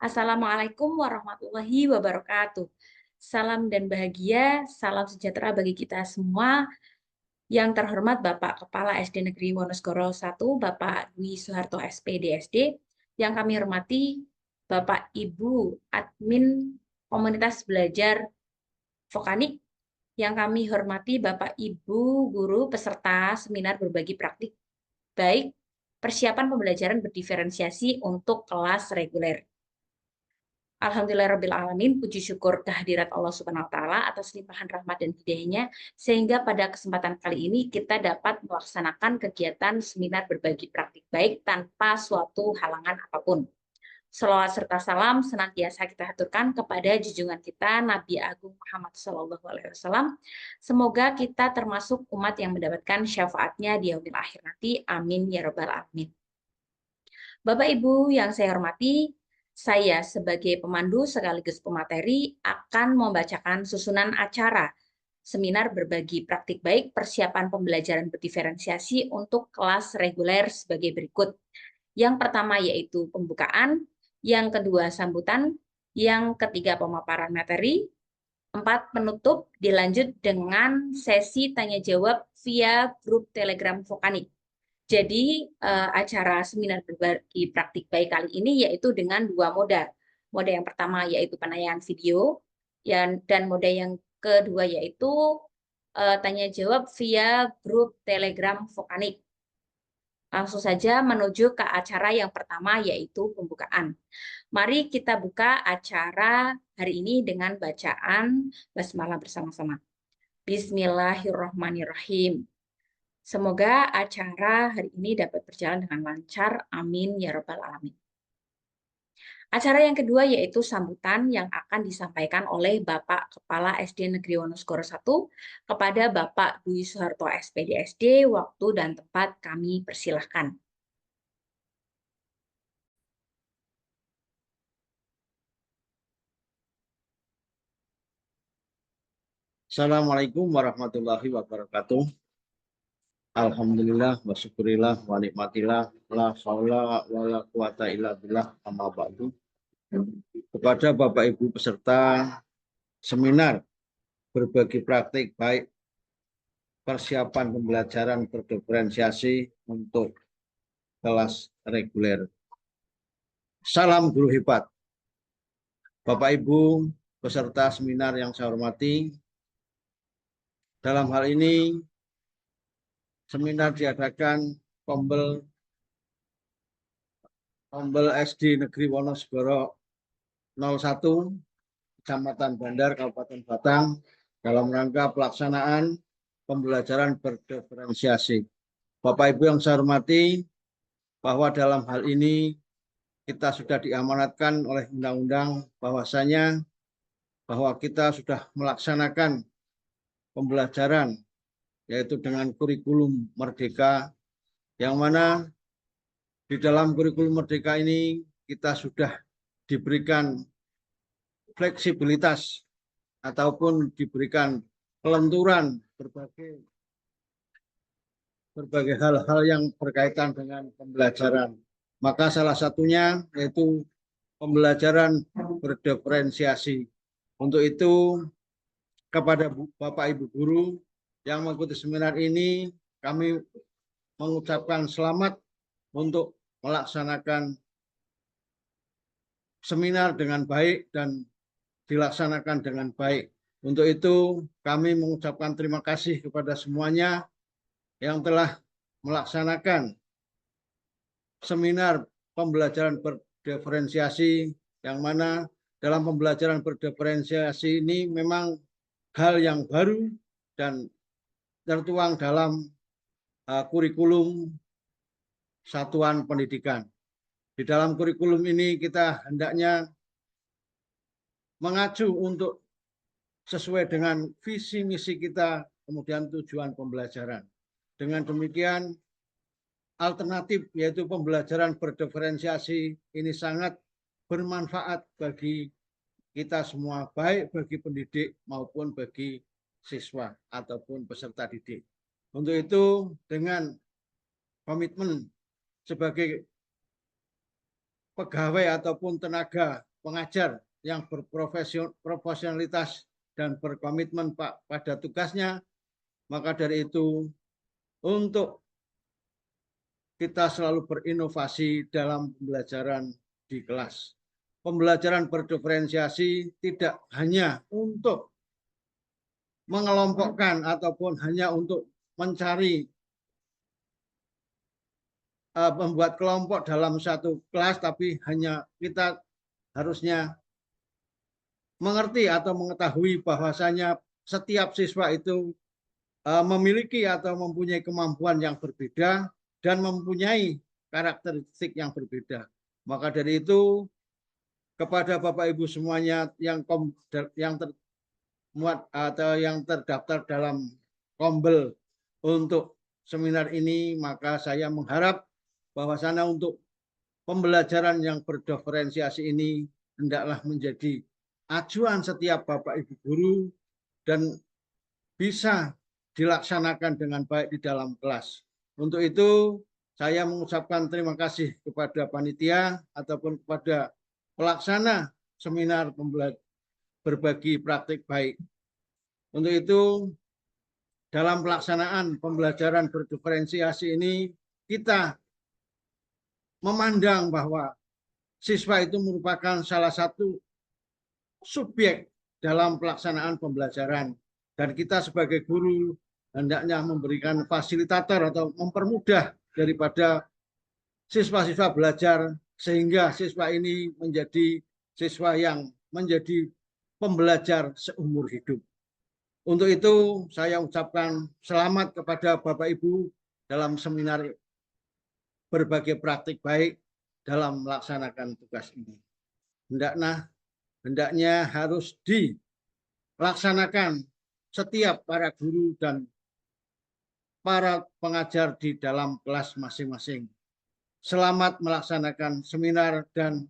Assalamualaikum warahmatullahi wabarakatuh. Salam dan bahagia, salam sejahtera bagi kita semua. Yang terhormat Bapak Kepala SD Negeri Wonosgoro 1, Bapak Dwi Soeharto SPD SD. Yang kami hormati Bapak Ibu Admin Komunitas Belajar Vokanik. Yang kami hormati Bapak Ibu Guru peserta seminar berbagi praktik baik persiapan pembelajaran berdiferensiasi untuk kelas reguler. Alhamdulillahirrabbilalamin, puji syukur kehadirat Allah Subhanahu wa Ta'ala atas limpahan rahmat dan hidayahnya, sehingga pada kesempatan kali ini kita dapat melaksanakan kegiatan seminar berbagi praktik baik tanpa suatu halangan apapun. Shalawat serta salam senantiasa kita haturkan kepada junjungan kita Nabi Agung Muhammad SAW. Semoga kita termasuk umat yang mendapatkan syafaatnya di yaumil akhir nanti. Amin ya rabbal alamin. Bapak Ibu yang saya hormati, saya sebagai pemandu sekaligus pemateri akan membacakan susunan acara seminar berbagi praktik baik persiapan pembelajaran berdiferensiasi untuk kelas reguler sebagai berikut. Yang pertama yaitu pembukaan, yang kedua sambutan, yang ketiga pemaparan materi, 4 penutup, dilanjut dengan sesi tanya jawab via grup Telegram Vokanik. Jadi acara seminar berbagi praktik baik kali ini yaitu dengan 2 moda. Moda yang pertama yaitu penayangan video dan moda yang kedua yaitu tanya jawab via grup Telegram Vokanik. Langsung saja menuju ke acara yang pertama yaitu pembukaan. Mari kita buka acara hari ini dengan bacaan basmalah bersama-sama. Bismillahirrahmanirrahim. Semoga acara hari ini dapat berjalan dengan lancar. Amin ya rabbal alamin. Acara yang kedua yaitu sambutan yang akan disampaikan oleh Bapak Kepala SD Negeri Wonosgoro 1 kepada Bapak Dwi Soeharto SPD SD. Waktu dan tempat kami persilahkan. Assalamualaikum warahmatullahi wabarakatuh. Alhamdulillah wa syukurillah wa nikmatillah la haula wa la quwata illa billah amma ba'du. Kepada Bapak Ibu peserta seminar berbagi praktik baik persiapan pembelajaran berdiferensiasi untuk kelas reguler. Salam guru hebat. Bapak Ibu peserta seminar yang saya hormati, dalam hal ini seminar diadakan Pombel SD Negeri Wonosgoro 01, Kecamatan Bandar, Kabupaten Batang, dalam rangka pelaksanaan pembelajaran berdiferensiasi. Bapak Ibu yang saya hormati, bahwa dalam hal ini kita sudah diamanatkan oleh undang-undang bahwasanya bahwa kita sudah melaksanakan pembelajaran yaitu dengan kurikulum merdeka, yang mana di dalam kurikulum merdeka ini kita sudah diberikan fleksibilitas ataupun diberikan kelenturan berbagai hal-hal yang berkaitan dengan pembelajaran. Maka salah satunya yaitu pembelajaran berdiferensiasi. Untuk itu kepada Bapak Ibu guru yang mengikuti seminar ini, kami mengucapkan selamat untuk melaksanakan seminar dengan baik dan dilaksanakan dengan baik. Untuk itu kami mengucapkan terima kasih kepada semuanya yang telah melaksanakan seminar pembelajaran berdiferensiasi, yang mana dalam pembelajaran berdiferensiasi ini memang hal yang baru dan tertuang dalam kurikulum satuan pendidikan. Di dalam kurikulum ini kita hendaknya mengacu untuk sesuai dengan visi misi kita, kemudian tujuan pembelajaran. Dengan demikian, alternatif yaitu pembelajaran berdiferensiasi ini sangat bermanfaat bagi kita semua, baik bagi pendidik maupun bagi siswa ataupun peserta didik. Untuk itu, dengan komitmen sebagai pegawai ataupun tenaga pengajar yang berprofesionalitas dan berkomitmen Pak pada tugasnya. Maka dari itu, untuk kita selalu berinovasi dalam pembelajaran di kelas. Pembelajaran berdiferensiasi tidak hanya untuk mengelompokkan ataupun hanya untuk mencari membuat kelompok dalam satu kelas, tapi hanya kita harusnya mengerti atau mengetahui bahwasanya setiap siswa itu memiliki atau mempunyai kemampuan yang berbeda dan mempunyai karakteristik yang berbeda. Maka dari itu, kepada Bapak Ibu semuanya yang termuat atau yang terdaftar dalam Kombel untuk seminar ini, maka saya mengharap bahwasanya untuk pembelajaran yang berdiferensiasi ini hendaklah menjadi acuan setiap Bapak Ibu guru dan bisa dilaksanakan dengan baik di dalam kelas. Untuk itu, saya mengucapkan terima kasih kepada panitia ataupun kepada pelaksana seminar berbagi praktik baik. Untuk itu, dalam pelaksanaan pembelajaran berdiferensiasi ini, kita memandang bahwa siswa itu merupakan salah satu subjek dalam pelaksanaan pembelajaran. Dan kita sebagai guru hendaknya memberikan fasilitator atau mempermudah daripada siswa-siswa belajar sehingga siswa ini menjadi siswa yang menjadi pembelajar seumur hidup. Untuk itu saya ucapkan selamat kepada Bapak Ibu dalam seminar berbagai praktik baik dalam melaksanakan tugas ini. Hendaknya harus dilaksanakan setiap para guru dan para pengajar di dalam kelas masing-masing. Selamat melaksanakan seminar dan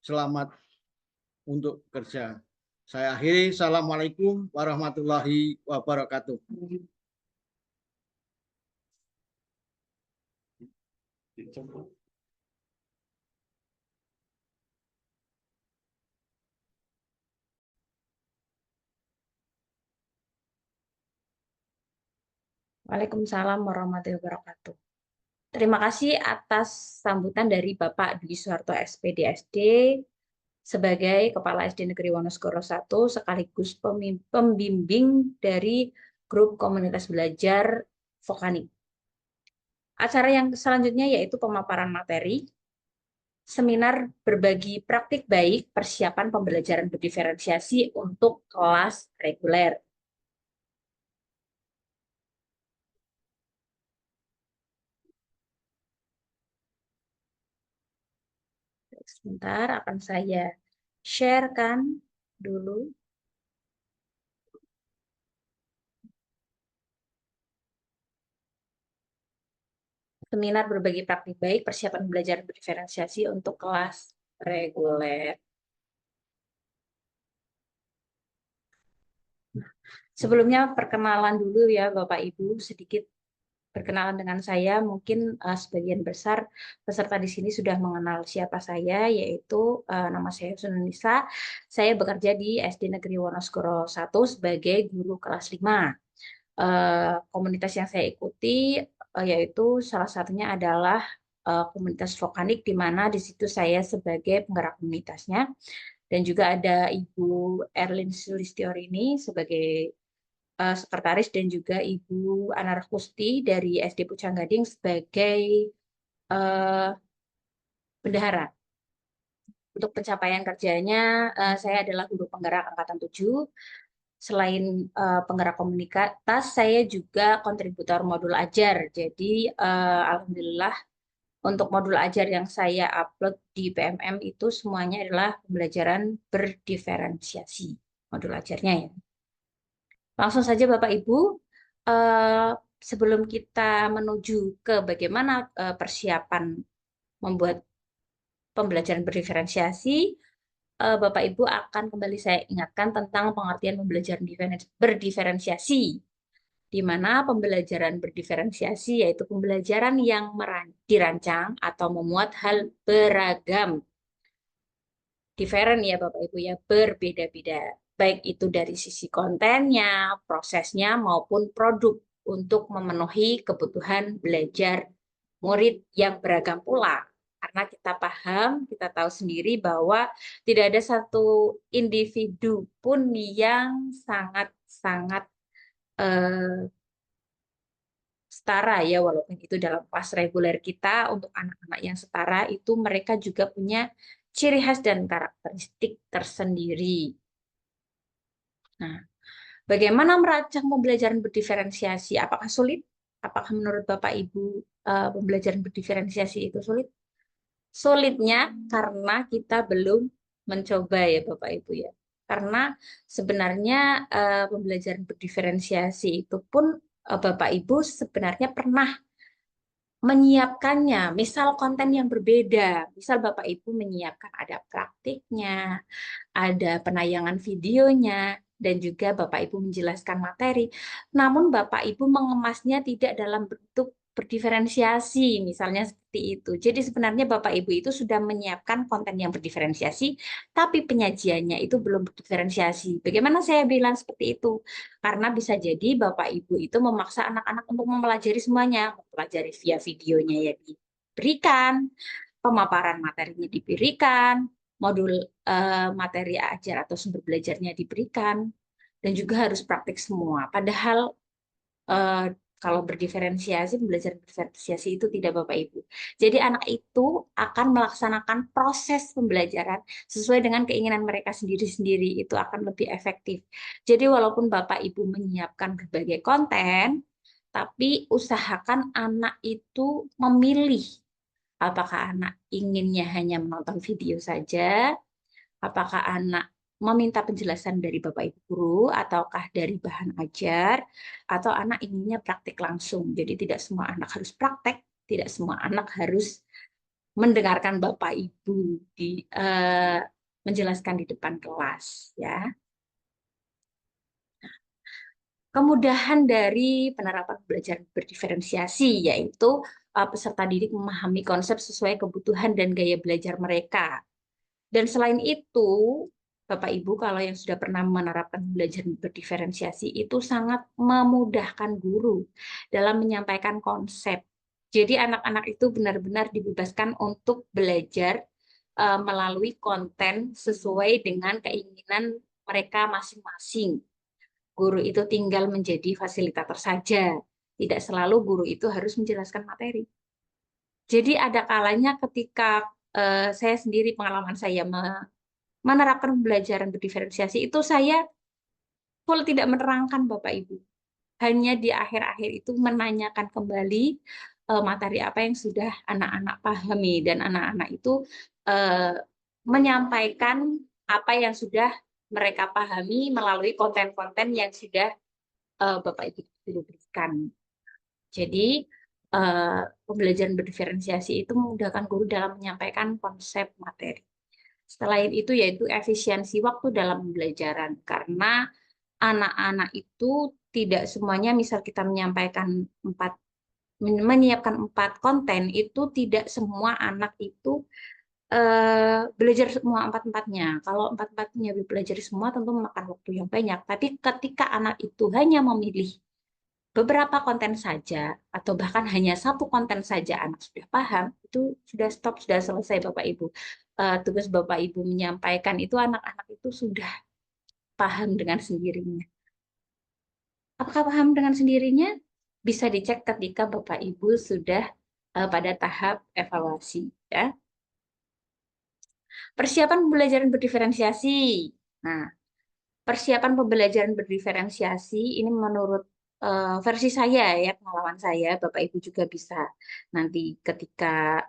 selamat untuk kerja. Saya akhiri. Assalamualaikum warahmatullahi wabarakatuh. Waalaikumsalam warahmatullahi wabarakatuh. Terima kasih atas sambutan dari Bapak Dwi Suharto SPD SD sebagai Kepala SD Negeri Wonosobo 1 sekaligus pembimbing dari grup komunitas belajar Vokani. Acara yang selanjutnya yaitu pemaparan materi, seminar berbagi praktik baik persiapan pembelajaran berdiferensiasi untuk kelas reguler. Sebentar, akan saya sharekan dulu. Seminar berbagi praktik baik persiapan belajar berdiferensiasi untuk kelas reguler. Sebelumnya perkenalan dulu ya Bapak Ibu, sedikit perkenalan dengan saya. Mungkin sebagian besar peserta di sini sudah mengenal siapa saya, yaitu nama saya Sununisa. Saya bekerja di SD Negeri Wonosobo 1 sebagai guru kelas 5. Komunitas yang saya ikuti yaitu salah satunya adalah komunitas Vokanik, di mana di situ saya sebagai penggerak komunitasnya, dan juga ada Ibu Erlin Sulistiorini sebagai sekretaris, dan juga Ibu Anar Kusti dari SD Pucang Gading sebagai bendahara. Untuk pencapaian kerjanya, saya adalah guru penggerak angkatan 7. Selain penggerak komunitas, saya juga kontributor modul ajar. Jadi, alhamdulillah untuk modul ajar yang saya upload di PMM itu semuanya adalah pembelajaran berdiferensiasi modul ajarnya ya. Langsung saja Bapak Ibu, sebelum kita menuju ke bagaimana persiapan membuat pembelajaran berdiferensiasi, Bapak Ibu akan kembali saya ingatkan tentang pengertian pembelajaran berdiferensiasi, di mana pembelajaran berdiferensiasi yaitu pembelajaran yang dirancang atau memuat hal beragam different ya Bapak Ibu ya, berbeda-beda. Baik itu dari sisi kontennya, prosesnya maupun produk untuk memenuhi kebutuhan belajar murid yang beragam pula. Karena kita paham, kita tahu sendiri bahwa tidak ada satu individu pun yang sangat-sangat setara ya, walaupun itu dalam kelas reguler kita. Untuk anak-anak yang setara itu mereka juga punya ciri khas dan karakteristik tersendiri. Nah, bagaimana merancang pembelajaran berdiferensiasi? Apakah sulit? Apakah menurut Bapak Ibu pembelajaran berdiferensiasi itu sulit? Sulitnya karena kita belum mencoba ya Bapak Ibu ya. Karena sebenarnya pembelajaran berdiferensiasi itu pun Bapak Ibu sebenarnya pernah menyiapkannya, misal konten yang berbeda, misal Bapak Ibu menyiapkan ada praktiknya, ada penayangan videonya, dan juga Bapak Ibu menjelaskan materi. Namun Bapak Ibu mengemasnya tidak dalam bentuk berdiferensiasi, misalnya seperti itu. Jadi sebenarnya Bapak Ibu itu sudah menyiapkan konten yang berdiferensiasi, tapi penyajiannya itu belum berdiferensiasi. Bagaimana saya bilang seperti itu? Karena bisa jadi Bapak Ibu itu memaksa anak-anak untuk mempelajari semuanya, mempelajari via videonya ya diberikan, pemaparan materinya diberikan, modul materi ajar atau sumber belajarnya diberikan, dan juga harus praktik semua. Padahal eh, kalau berdiferensiasi, belajar berdiferensiasi itu tidak Bapak Ibu. Jadi anak itu akan melaksanakan proses pembelajaran sesuai dengan keinginan mereka sendiri-sendiri, itu akan lebih efektif. Jadi walaupun Bapak Ibu menyiapkan berbagai konten, tapi usahakan anak itu memilih apakah anak inginnya hanya menonton video saja, apakah anak meminta penjelasan dari Bapak Ibu guru ataukah dari bahan ajar, atau anak inginnya praktik langsung. Jadi tidak semua anak harus praktek, tidak semua anak harus mendengarkan Bapak Ibu menjelaskan di depan kelas ya. Kemudahan dari penerapan belajar berdiferensiasi yaitu peserta didik memahami konsep sesuai kebutuhan dan gaya belajar mereka. Dan selain itu, Bapak Ibu kalau yang sudah pernah menerapkan belajar berdiferensiasi itu sangat memudahkan guru dalam menyampaikan konsep. Jadi anak-anak itu benar-benar dibebaskan untuk belajar melalui konten sesuai dengan keinginan mereka masing-masing. Guru itu tinggal menjadi fasilitator saja. Tidak selalu guru itu harus menjelaskan materi. Jadi ada kalanya ketika saya sendiri pengalaman saya menerapkan pembelajaran berdiferensiasi itu saya full tidak menerangkan Bapak Ibu. Hanya di akhir-akhir itu menanyakan kembali materi apa yang sudah anak-anak pahami dan anak-anak itu eh, menyampaikan apa yang sudah mereka pahami melalui konten-konten yang sudah Bapak Ibu berikan. Jadi pembelajaran berdiferensiasi itu memudahkan guru dalam menyampaikan konsep materi. Selain itu yaitu efisiensi waktu dalam pembelajaran karena anak-anak itu tidak semuanya misal kita menyiapkan empat konten itu tidak semua anak itu belajar semua empat-empatnya. Kalau empat-empatnya belajar semua tentu memakan waktu yang banyak. Tapi ketika anak itu hanya memilih beberapa konten saja atau bahkan hanya satu konten saja anak sudah paham, itu sudah stop, sudah selesai Bapak Ibu. Tugas Bapak Ibu menyampaikan itu anak-anak itu sudah paham dengan sendirinya. Apakah paham dengan sendirinya? Bisa dicek ketika Bapak Ibu sudah pada tahap evaluasi ya. Persiapan pembelajaran berdiferensiasi. Nah, persiapan pembelajaran berdiferensiasi ini menurut versi saya ya, pengalaman saya, Bapak Ibu juga bisa nanti ketika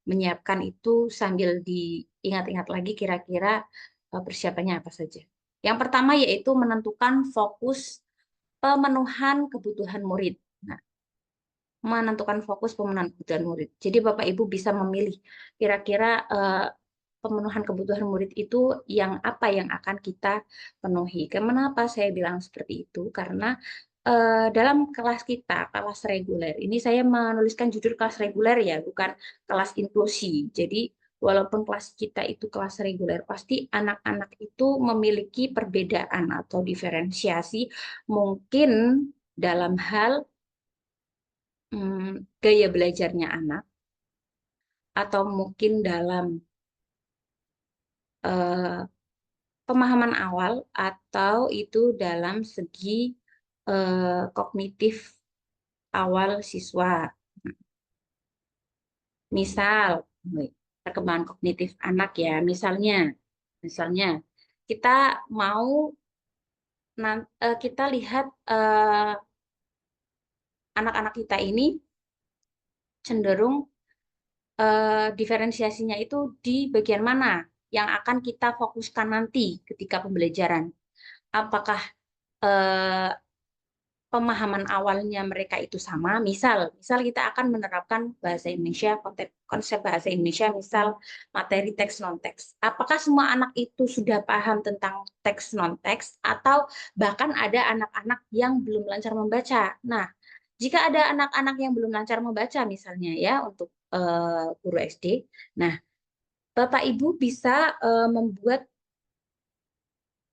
menyiapkan itu sambil diingat-ingat lagi kira-kira persiapannya apa saja. Yang pertama yaitu menentukan fokus pemenuhan kebutuhan murid. Nah, menentukan fokus pemenuhan kebutuhan murid. Jadi Bapak Ibu bisa memilih kira-kira pemenuhan kebutuhan murid itu yang apa yang akan kita penuhi. Kenapa saya bilang seperti itu? Karena dalam kelas kita, kelas reguler, ini saya menuliskan judul kelas reguler ya, bukan kelas inklusi. Jadi walaupun kelas kita itu kelas reguler, pasti anak-anak itu memiliki perbedaan atau diferensiasi mungkin dalam hal gaya belajarnya anak, atau mungkin dalam eh, pemahaman awal, atau itu dalam segi kognitif awal siswa. Misal, perkembangan kognitif anak ya, misalnya kita mau kita lihat anak-anak kita ini cenderung diferensiasinya itu di bagian mana yang akan kita fokuskan nanti ketika pembelajaran. Apakah eh, pemahaman awalnya mereka itu sama? Misal kita akan menerapkan bahasa Indonesia, konsep bahasa Indonesia, misal materi teks non-teks. Apakah semua anak itu sudah paham tentang teks non-teks, atau bahkan ada anak-anak yang belum lancar membaca? Nah, jika ada anak-anak yang belum lancar membaca misalnya ya untuk guru SD, nah Bapak Ibu bisa membuat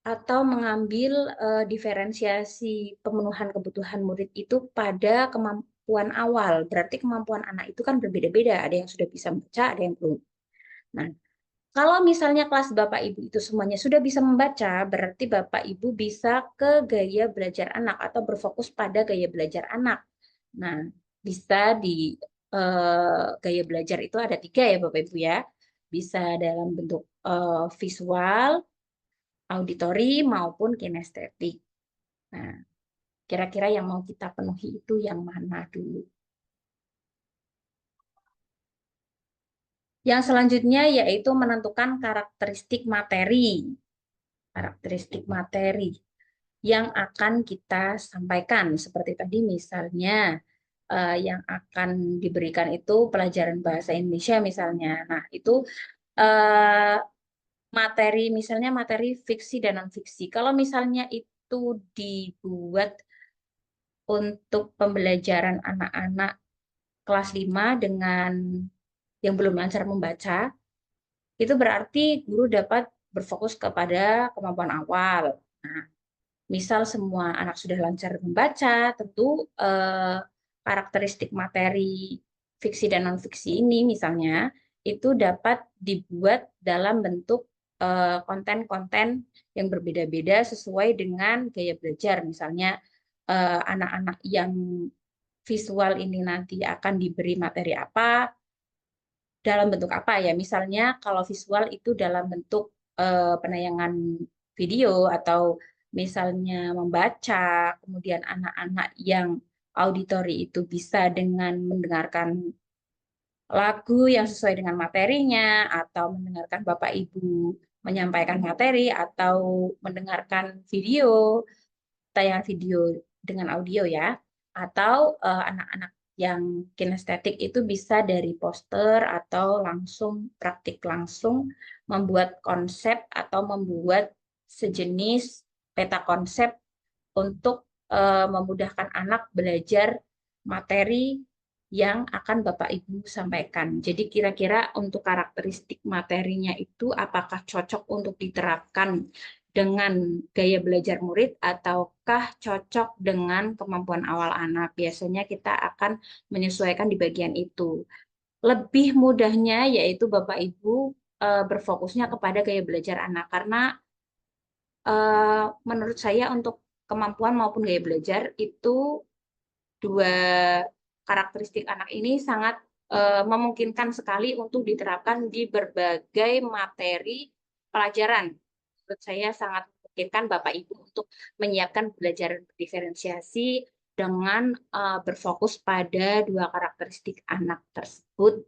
atau mengambil diferensiasi pemenuhan kebutuhan murid itu pada kemampuan awal. Berarti kemampuan anak itu kan berbeda-beda. Ada yang sudah bisa membaca, ada yang belum. Nah, kalau misalnya kelas Bapak Ibu itu semuanya sudah bisa membaca, berarti Bapak Ibu bisa ke gaya belajar anak atau berfokus pada gaya belajar anak. Nah, bisa di gaya belajar itu ada 3 ya Bapak Ibu ya. Bisa dalam bentuk visual, auditori, maupun kinestetik. Nah, kira-kira yang mau kita penuhi itu yang mana dulu? Yang selanjutnya yaitu menentukan karakteristik materi. Karakteristik materi yang akan kita sampaikan. Seperti tadi misalnya yang akan diberikan itu pelajaran bahasa Indonesia misalnya. Nah, itu eh, materi, misalnya materi fiksi dan non-fiksi. Kalau misalnya itu dibuat untuk pembelajaran anak-anak kelas 5 dengan yang belum lancar membaca, itu berarti guru dapat berfokus kepada kemampuan awal. Nah, misal semua anak sudah lancar membaca, tentu karakteristik materi fiksi dan non-fiksi ini misalnya itu dapat dibuat dalam bentuk konten-konten yang berbeda-beda sesuai dengan gaya belajar. Misalnya anak-anak yang visual ini nanti akan diberi materi apa, dalam bentuk apa ya? Misalnya kalau visual itu dalam bentuk penayangan video, atau misalnya membaca, kemudian anak-anak yang auditori itu bisa dengan mendengarkan lagu yang sesuai dengan materinya, atau mendengarkan Bapak Ibu menyampaikan materi, atau mendengarkan video, tayangan video dengan audio ya, atau anak-anak yang kinestetik itu bisa dari poster atau langsung praktik langsung membuat konsep atau membuat sejenis peta konsep untuk memudahkan anak belajar materi yang akan Bapak Ibu sampaikan. Jadi kira-kira untuk karakteristik materinya itu apakah cocok untuk diterapkan dengan gaya belajar murid ataukah cocok dengan kemampuan awal anak. Biasanya kita akan menyesuaikan di bagian itu. Lebih mudahnya yaitu Bapak Ibu berfokusnya kepada gaya belajar anak, karena menurut saya untuk kemampuan maupun gaya belajar itu dua karakteristik anak ini sangat memungkinkan sekali untuk diterapkan di berbagai materi pelajaran. Menurut saya sangat memungkinkan Bapak Ibu untuk menyiapkan pembelajaran diferensiasi dengan berfokus pada dua karakteristik anak tersebut.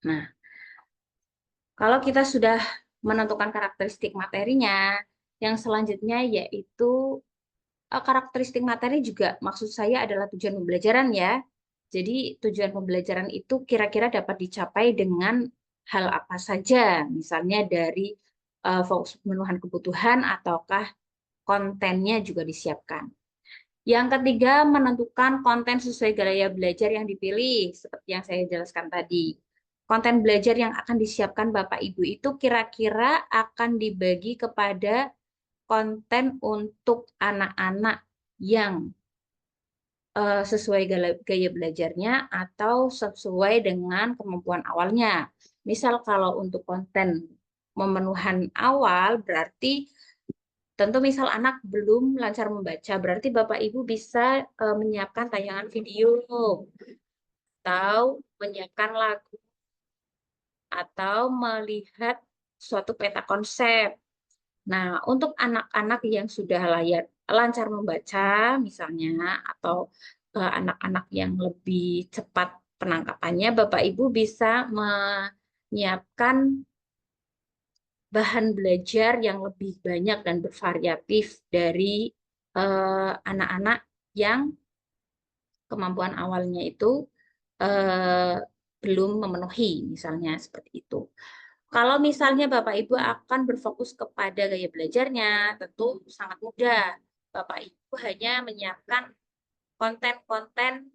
Nah, kalau kita sudah menentukan karakteristik materinya, yang selanjutnya yaitu karakteristik materi juga maksud saya adalah tujuan pembelajaran ya. Jadi tujuan pembelajaran itu kira-kira dapat dicapai dengan hal apa saja, misalnya dari fokus pemenuhan kebutuhan ataukah kontennya juga disiapkan. Yang ketiga, menentukan konten sesuai gaya belajar yang dipilih, seperti yang saya jelaskan tadi. konten belajar yang akan disiapkan Bapak Ibu itu kira-kira akan dibagi kepada konten untuk anak-anak yang sesuai gaya belajarnya atau sesuai dengan kemampuan awalnya. Misal kalau untuk konten memenuhan awal berarti tentu misal anak belum lancar membaca, berarti Bapak Ibu bisa menyiapkan tayangan video atau menyiapkan lagu atau melihat suatu peta konsep. Nah, untuk anak-anak yang sudah lancar membaca misalnya atau anak-anak yang lebih cepat penangkapannya, Bapak Ibu bisa menyiapkan bahan belajar yang lebih banyak dan bervariatif dari anak-anak yang kemampuan awalnya itu eh, belum memenuhi, misalnya seperti itu. Kalau misalnya Bapak Ibu akan berfokus kepada gaya belajarnya, tentu sangat mudah. Bapak Ibu hanya menyiapkan konten-konten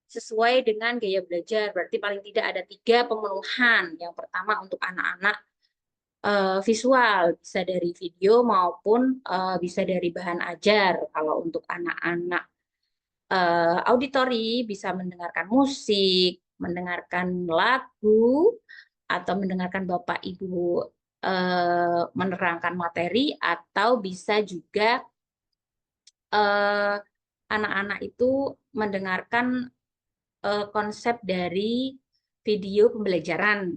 sesuai dengan gaya belajar. Berarti paling tidak ada 3 pemenuhan. Yang pertama untuk anak-anak visual, bisa dari video maupun bisa dari bahan ajar. Kalau untuk anak-anak auditori bisa mendengarkan musik, mendengarkan lagu, atau mendengarkan Bapak Ibu menerangkan materi, atau bisa juga anak-anak itu mendengarkan konsep dari video pembelajaran.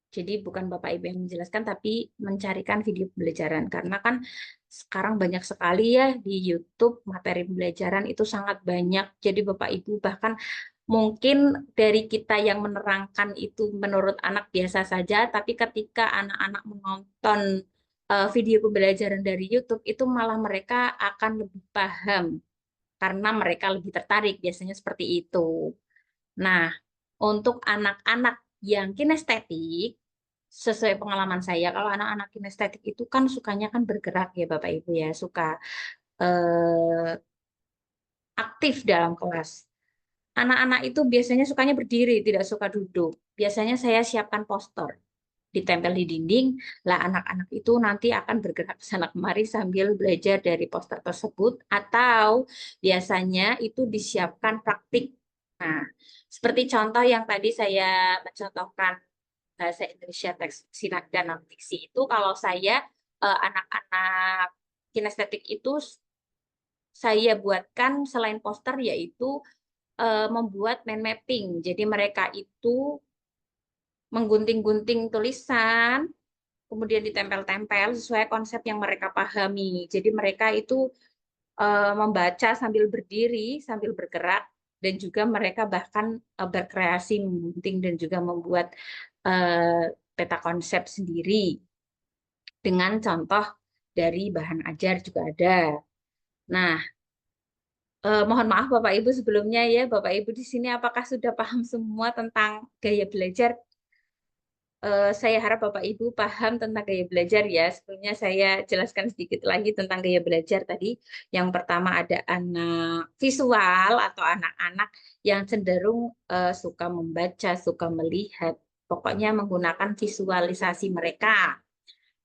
Jadi bukan Bapak Ibu yang menjelaskan, tapi mencarikan video pembelajaran. Karena kan sekarang banyak sekali ya di YouTube materi pembelajaran itu sangat banyak. Jadi Bapak Ibu bahkan mungkin dari kita yang menerangkan itu menurut anak biasa saja, tapi ketika anak-anak menonton video pembelajaran dari YouTube itu malah mereka akan lebih paham karena mereka lebih tertarik. Biasanya seperti itu. Nah, untuk anak-anak yang kinestetik, sesuai pengalaman saya, kalau anak-anak kinestetik itu kan sukanya kan bergerak ya Bapak Ibu ya, suka eh, aktif dalam kelas. Anak-anak itu biasanya sukanya berdiri, tidak suka duduk. Biasanya saya siapkan poster, ditempel di dinding, lah anak-anak itu nanti akan bergerak ke sana kemari sambil belajar dari poster tersebut, atau biasanya itu disiapkan praktik. Nah, seperti contoh yang tadi saya mencontohkan bahasa Indonesia teks sinak dan non fiksi itu, kalau saya anak-anak kinestetik itu saya buatkan selain poster yaitu membuat mind mapping. Jadi mereka itu menggunting-gunting tulisan, kemudian ditempel-tempel sesuai konsep yang mereka pahami. Jadi mereka itu membaca sambil berdiri, sambil bergerak, dan juga mereka bahkan berkreasi, menggunting, dan juga membuat peta konsep sendiri dengan contoh dari bahan ajar juga ada. Nah, mohon maaf Bapak Ibu sebelumnya ya, Bapak Ibu di sini apakah sudah paham semua tentang gaya belajar? Saya harap Bapak Ibu paham tentang gaya belajar ya. Sebelumnya saya jelaskan sedikit lagi tentang gaya belajar tadi. Yang pertama ada anak visual atau anak-anak yang cenderung suka membaca, suka melihat. Pokoknya menggunakan visualisasi mereka.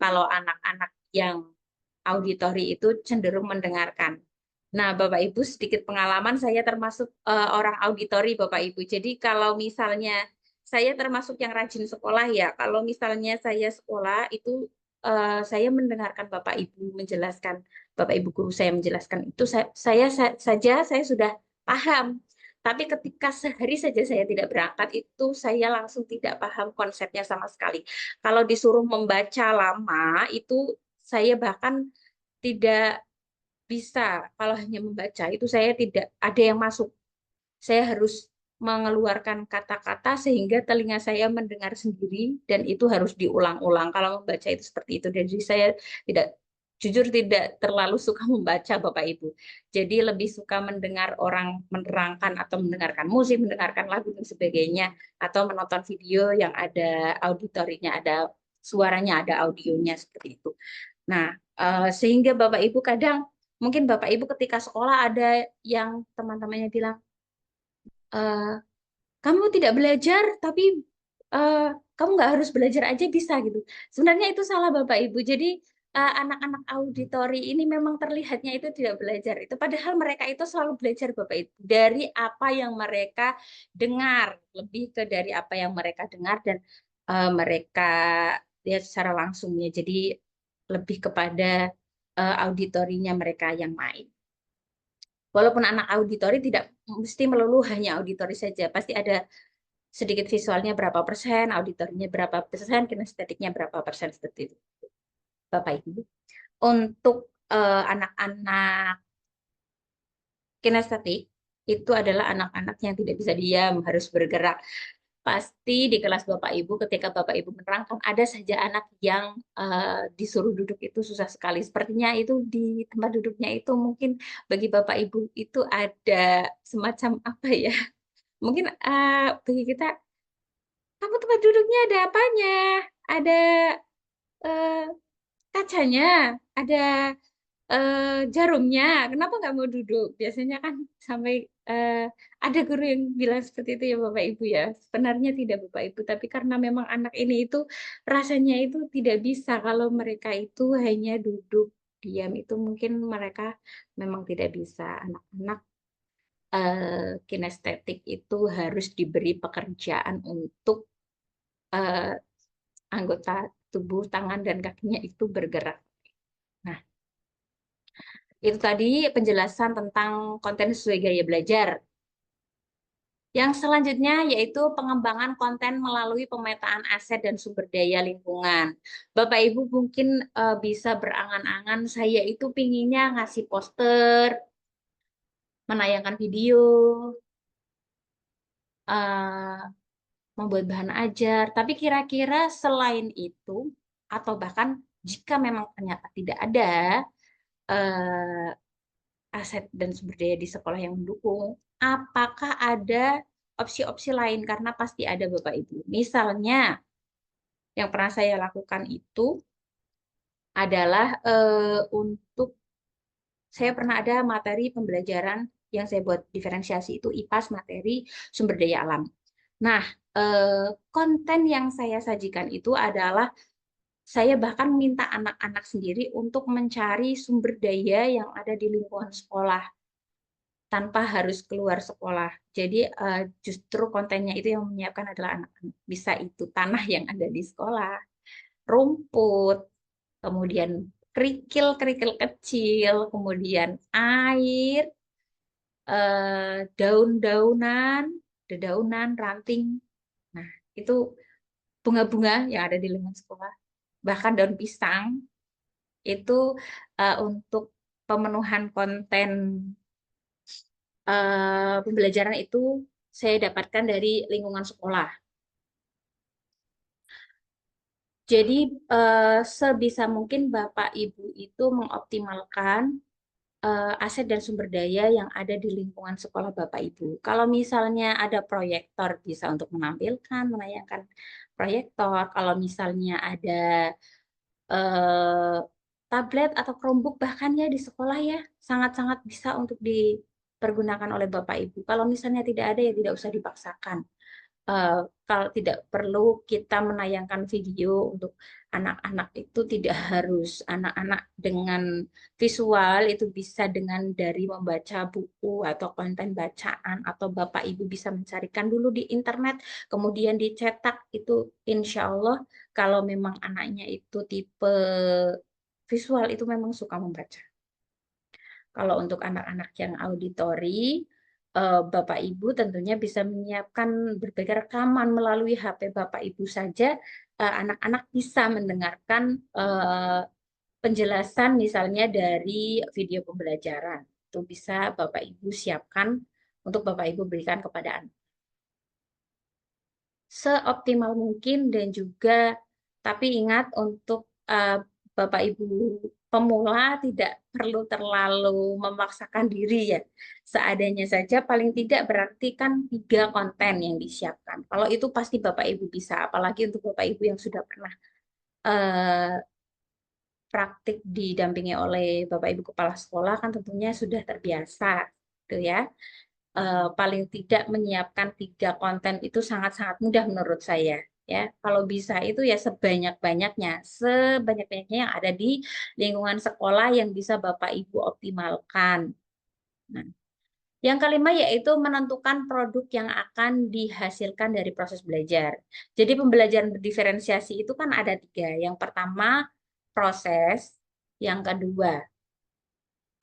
Kalau anak-anak yang auditori itu cenderung mendengarkan. Nah, Bapak Ibu sedikit pengalaman saya termasuk orang auditori Bapak Ibu. Jadi kalau misalnya saya termasuk yang rajin sekolah ya. Kalau misalnya saya sekolah itu saya mendengarkan Bapak Ibu menjelaskan, Bapak Ibu guru saya menjelaskan itu saya sudah paham. Tapi ketika sehari saja saya tidak berangkat itu saya langsung tidak paham konsepnya sama sekali. Kalau disuruh membaca lama itu saya bahkan tidak bisa. Kalau hanya membaca itu saya tidak ada yang masuk. Saya harus mengeluarkan kata-kata sehingga telinga saya mendengar sendiri dan itu harus diulang-ulang. Kalau membaca itu seperti itu. Jadi saya tidak jujur tidak terlalu suka membaca Bapak Ibu. Jadi lebih suka mendengar orang menerangkan atau mendengarkan musik, mendengarkan lagu dan sebagainya atau menonton video yang ada auditorinya, ada suaranya, ada audionya seperti itu. Nah, sehingga Bapak Ibu kadang mungkin Bapak Ibu ketika sekolah ada yang teman-temannya bilang, "Eh, kamu tidak belajar, tapi kamu nggak harus belajar aja bisa gitu. Sebenarnya itu salah Bapak Ibu. Jadi anak-anak auditori ini memang terlihatnya itu tidak belajar itu, padahal mereka itu selalu belajar Bapak Ibu dari apa yang mereka dengar, lebih ke dari apa yang mereka dengar dan mereka lihat secara langsungnya. Jadi lebih kepada auditorinya mereka yang main. Walaupun anak auditori tidak mesti melulu hanya auditori saja, pasti ada sedikit visualnya berapa persen, auditornya berapa persen, kinestetiknya berapa persen seperti itu. Bapak Ibu. Untuk anak-anak kinestetik itu adalah anak-anak yang tidak bisa diam, harus bergerak. Pasti di kelas Bapak Ibu ketika Bapak Ibu menerangkan ada saja anak yang disuruh duduk itu susah sekali. Sepertinya itu di tempat duduknya itu mungkin bagi Bapak Ibu itu ada semacam apa ya? Mungkin bagi kita, kamu tempat duduknya ada apanya? Ada eh, kacanya, ada jarumnya, kenapa nggak mau duduk? Biasanya kan sampai eh, ada guru yang bilang seperti itu ya Bapak Ibu ya. Sebenarnya tidak Bapak Ibu, tapi karena memang anak ini itu rasanya itu tidak bisa kalau mereka itu hanya duduk diam itu mungkin mereka memang tidak bisa. Anak-anak kinestetik itu harus diberi pekerjaan untuk eh, anggota tubuh tangan dan kakinya itu bergerak. Nah, itu tadi penjelasan tentang konten sesuai gaya belajar. Yang selanjutnya yaitu pengembangan konten melalui pemetaan aset dan sumber daya lingkungan. Bapak Ibu mungkin bisa berangan-angan, saya itu pinginnya ngasih poster, menayangkan video, eh, membuat bahan ajar. Tapi kira-kira selain itu, atau bahkan jika memang ternyata tidak ada eh, aset dan sumber daya di sekolah yang mendukung, apakah ada opsi-opsi lain? Karena pasti ada Bapak Ibu. Misalnya, yang pernah saya lakukan itu adalah untuk, saya pernah ada materi pembelajaran yang saya buat diferensiasi itu IPAS materi sumber daya alam. Nah, konten yang saya sajikan itu adalah saya bahkan minta anak-anak sendiri untuk mencari sumber daya yang ada di lingkungan sekolah tanpa harus keluar sekolah. Jadi justru kontennya itu yang menyiapkan adalah anak-anak. Bisa itu tanah yang ada di sekolah, rumput, kemudian kerikil-kerikil kecil, kemudian air, daun-daunan, dedaunan, ranting. Nah, itu bunga-bunga yang ada di lingkungan sekolah. Bahkan daun pisang itu untuk pemenuhan konten pembelajaran itu saya dapatkan dari lingkungan sekolah. Jadi sebisa mungkin Bapak Ibu itu mengoptimalkan aset dan sumber daya yang ada di lingkungan sekolah Bapak Ibu. Kalau misalnya ada proyektor bisa untuk menampilkan, menayangkan proyektor. Kalau misalnya ada eh, tablet atau Chromebook bahkan ya di sekolah ya sangat-sangat bisa untuk dipergunakan oleh Bapak Ibu. Kalau misalnya tidak ada ya tidak usah dipaksakan. eh, Kalau tidak perlu kita menayangkan video untuk anak-anak itu tidak harus anak-anak dengan visual itu bisa dengan dari membaca buku atau konten bacaan atau Bapak Ibu bisa mencarikan dulu di internet kemudian dicetak itu insya Allah kalau memang anaknya itu tipe visual itu memang suka membaca. Kalau untuk anak-anak yang auditori, Bapak Ibu tentunya bisa menyiapkan berbagai rekaman melalui HP Bapak Ibu saja. Anak-anak bisa mendengarkan penjelasan misalnya dari video pembelajaran. Itu bisa Bapak Ibu siapkan untuk Bapak Ibu berikan kepada anak. Seoptimal mungkin dan juga tapi ingat untuk Bapak Ibu pemula tidak perlu terlalu memaksakan diri ya. Seadanya saja paling tidak berarti kan 3 konten yang disiapkan. Kalau itu pasti Bapak Ibu bisa, apalagi untuk Bapak Ibu yang sudah pernah eh, praktik didampingi oleh Bapak Ibu Kepala Sekolah kan tentunya sudah terbiasa gitu ya. Paling tidak menyiapkan 3 konten itu sangat-sangat mudah menurut saya. ya. Kalau bisa itu ya sebanyak-banyaknya yang ada di lingkungan sekolah yang bisa Bapak Ibu optimalkan. Nah, yang kelima yaitu menentukan produk yang akan dihasilkan dari proses belajar. Jadi pembelajaran berdiferensiasi itu kan ada tiga. Yang pertama proses, yang kedua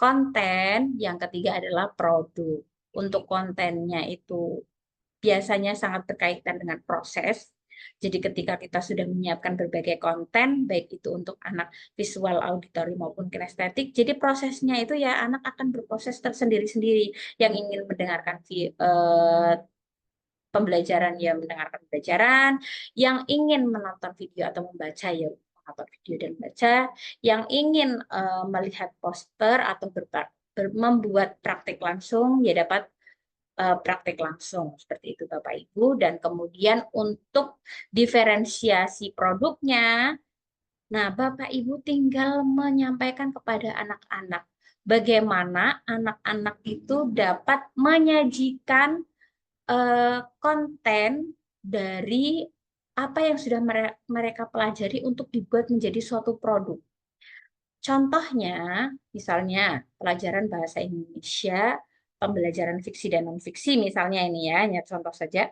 konten, yang ketiga adalah produk. Untuk kontennya itu biasanya sangat berkaitan dengan proses. Jadi ketika kita sudah menyiapkan berbagai konten, baik itu untuk anak visual, auditory maupun kinestetik, jadi prosesnya itu ya anak akan berproses tersendiri-sendiri. Yang ingin mendengarkan pembelajaran ya mendengarkan pembelajaran, yang ingin menonton video atau membaca ya menonton video dan baca, yang ingin melihat poster atau membuat praktik langsung ya dapat praktik langsung seperti itu Bapak Ibu. Dan kemudian untuk diferensiasi produknya, nah Bapak Ibu tinggal menyampaikan kepada anak-anak bagaimana anak-anak itu dapat menyajikan konten dari apa yang sudah mereka pelajari untuk dibuat menjadi suatu produk. Contohnya, misalnya pelajaran bahasa Indonesia, pembelajaran fiksi dan non-fiksi, misalnya ini ya, hanya contoh saja.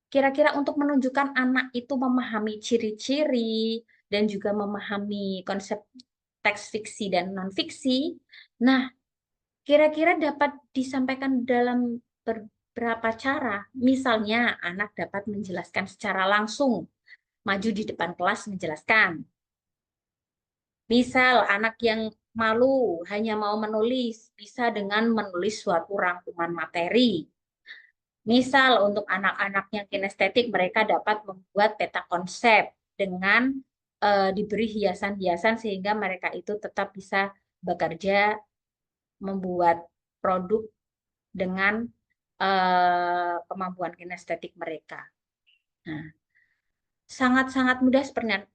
Kira-kira untuk menunjukkan anak itu memahami ciri-ciri dan juga memahami konsep teks fiksi dan non-fiksi, nah kira-kira dapat disampaikan dalam beberapa cara. Misalnya, anak dapat menjelaskan secara langsung, maju di depan kelas menjelaskan. Misal, anak yang malu hanya mau menulis, bisa dengan menulis suatu rangkuman materi. Misal, untuk anak-anak yang kinestetik, mereka dapat membuat peta konsep dengan diberi hiasan-hiasan sehingga mereka itu tetap bisa bekerja membuat produk dengan kemampuan kinestetik mereka. Nah, sangat-sangat mudah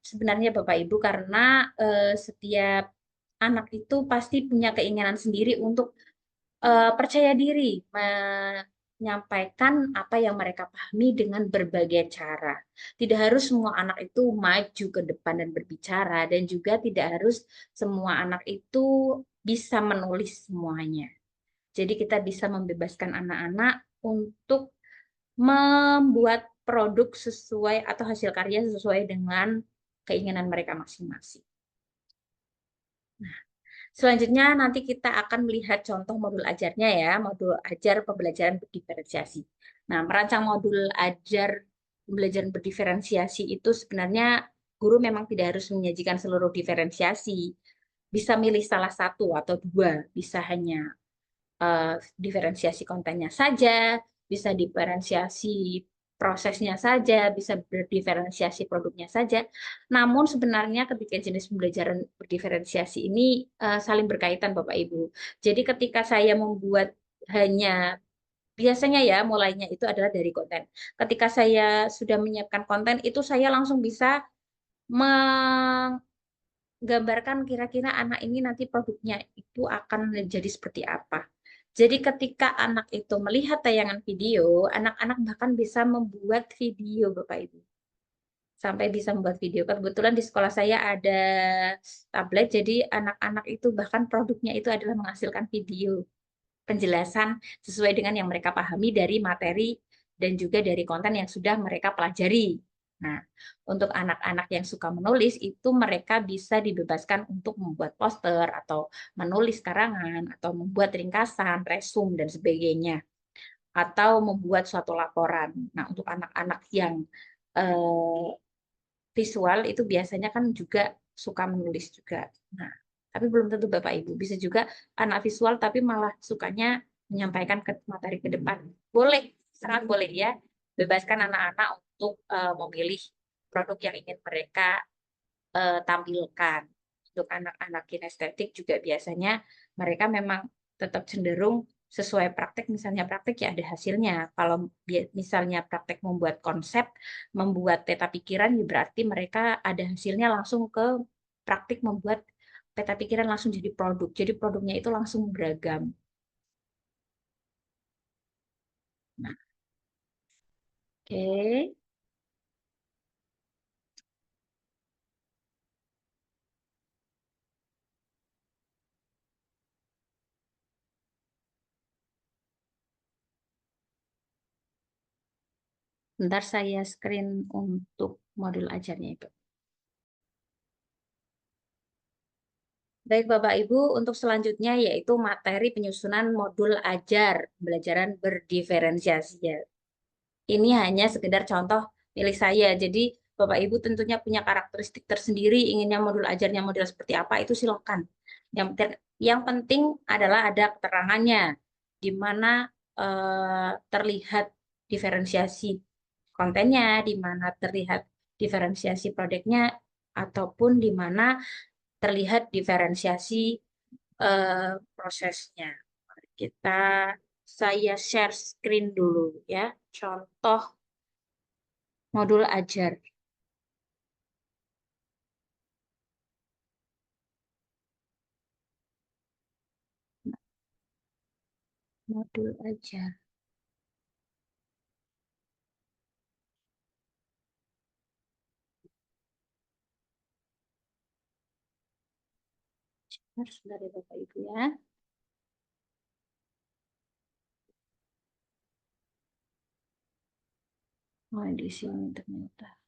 sebenarnya Bapak Ibu karena setiap anak itu pasti punya keinginan sendiri untuk percaya diri menyampaikan apa yang mereka pahami dengan berbagai cara. Tidak harus semua anak itu maju ke depan dan berbicara dan juga tidak harus semua anak itu bisa menulis semuanya. Jadi kita bisa membebaskan anak-anak untuk membuat produk sesuai atau hasil karya sesuai dengan keinginan mereka masing-masing. Nah, selanjutnya nanti kita akan melihat contoh modul ajarnya ya, modul ajar pembelajaran berdiferensiasi. Nah, merancang modul ajar pembelajaran berdiferensiasi itu sebenarnya guru memang tidak harus menyajikan seluruh diferensiasi. Bisa milih salah satu atau dua, bisa hanya diferensiasi kontennya saja, bisa diferensiasi prosesnya saja, bisa berdiferensiasi produknya saja. Namun sebenarnya ketiga jenis pembelajaran berdiferensiasi ini saling berkaitan Bapak Ibu. Jadi ketika saya membuat hanya biasanya ya mulainya itu adalah dari konten. Ketika saya sudah menyiapkan konten itu saya langsung bisa menggambarkan kira-kira anak ini nanti produknya itu akan menjadi seperti apa. Jadi ketika anak itu melihat tayangan video, anak-anak bahkan bisa membuat video, Bapak Ibu. Sampai bisa membuat video. Kebetulan di sekolah saya ada tablet, jadi anak-anak itu bahkan produknya itu adalah menghasilkan video penjelasan sesuai dengan yang mereka pahami dari materi dan juga dari konten yang sudah mereka pelajari. Nah, untuk anak-anak yang suka menulis itu mereka bisa dibebaskan untuk membuat poster atau menulis karangan atau membuat ringkasan, resum dan sebagainya atau membuat suatu laporan. Nah, untuk anak-anak yang eh, visual itu biasanya kan juga suka menulis juga. Nah, tapi belum tentu Bapak Ibu. Bisa juga anak visual tapi malah sukanya menyampaikan ke materi ke depan. Boleh, sangat boleh ya. Bebaskan anak-anak untuk memilih produk yang ingin mereka tampilkan. Untuk anak-anak kinestetik juga biasanya mereka memang tetap cenderung sesuai praktek, misalnya praktek ya ada hasilnya. Kalau misalnya praktek membuat konsep, membuat peta pikiran, ya berarti mereka ada hasilnya langsung ke praktik membuat peta pikiran langsung jadi produk. Jadi produknya itu langsung beragam. Nah, oke. Bentar saya screen untuk modul ajarnya itu. Baik Bapak Ibu, untuk selanjutnya yaitu materi penyusunan modul ajar pembelajaran berdiferensiasi ya. Ini hanya sekedar contoh milik saya. Jadi Bapak Ibu tentunya punya karakteristik tersendiri, inginnya modul ajarnya model seperti apa, itu silakan. Yang penting adalah ada keterangannya, di mana terlihat diferensiasi kontennya, di mana terlihat diferensiasi produknya, ataupun di mana terlihat diferensiasi prosesnya. Mari saya share screen dulu ya, contoh modul ajar. Modul ajar. Harus dari Bapak Ibu ya. Oh, di sini ternyata.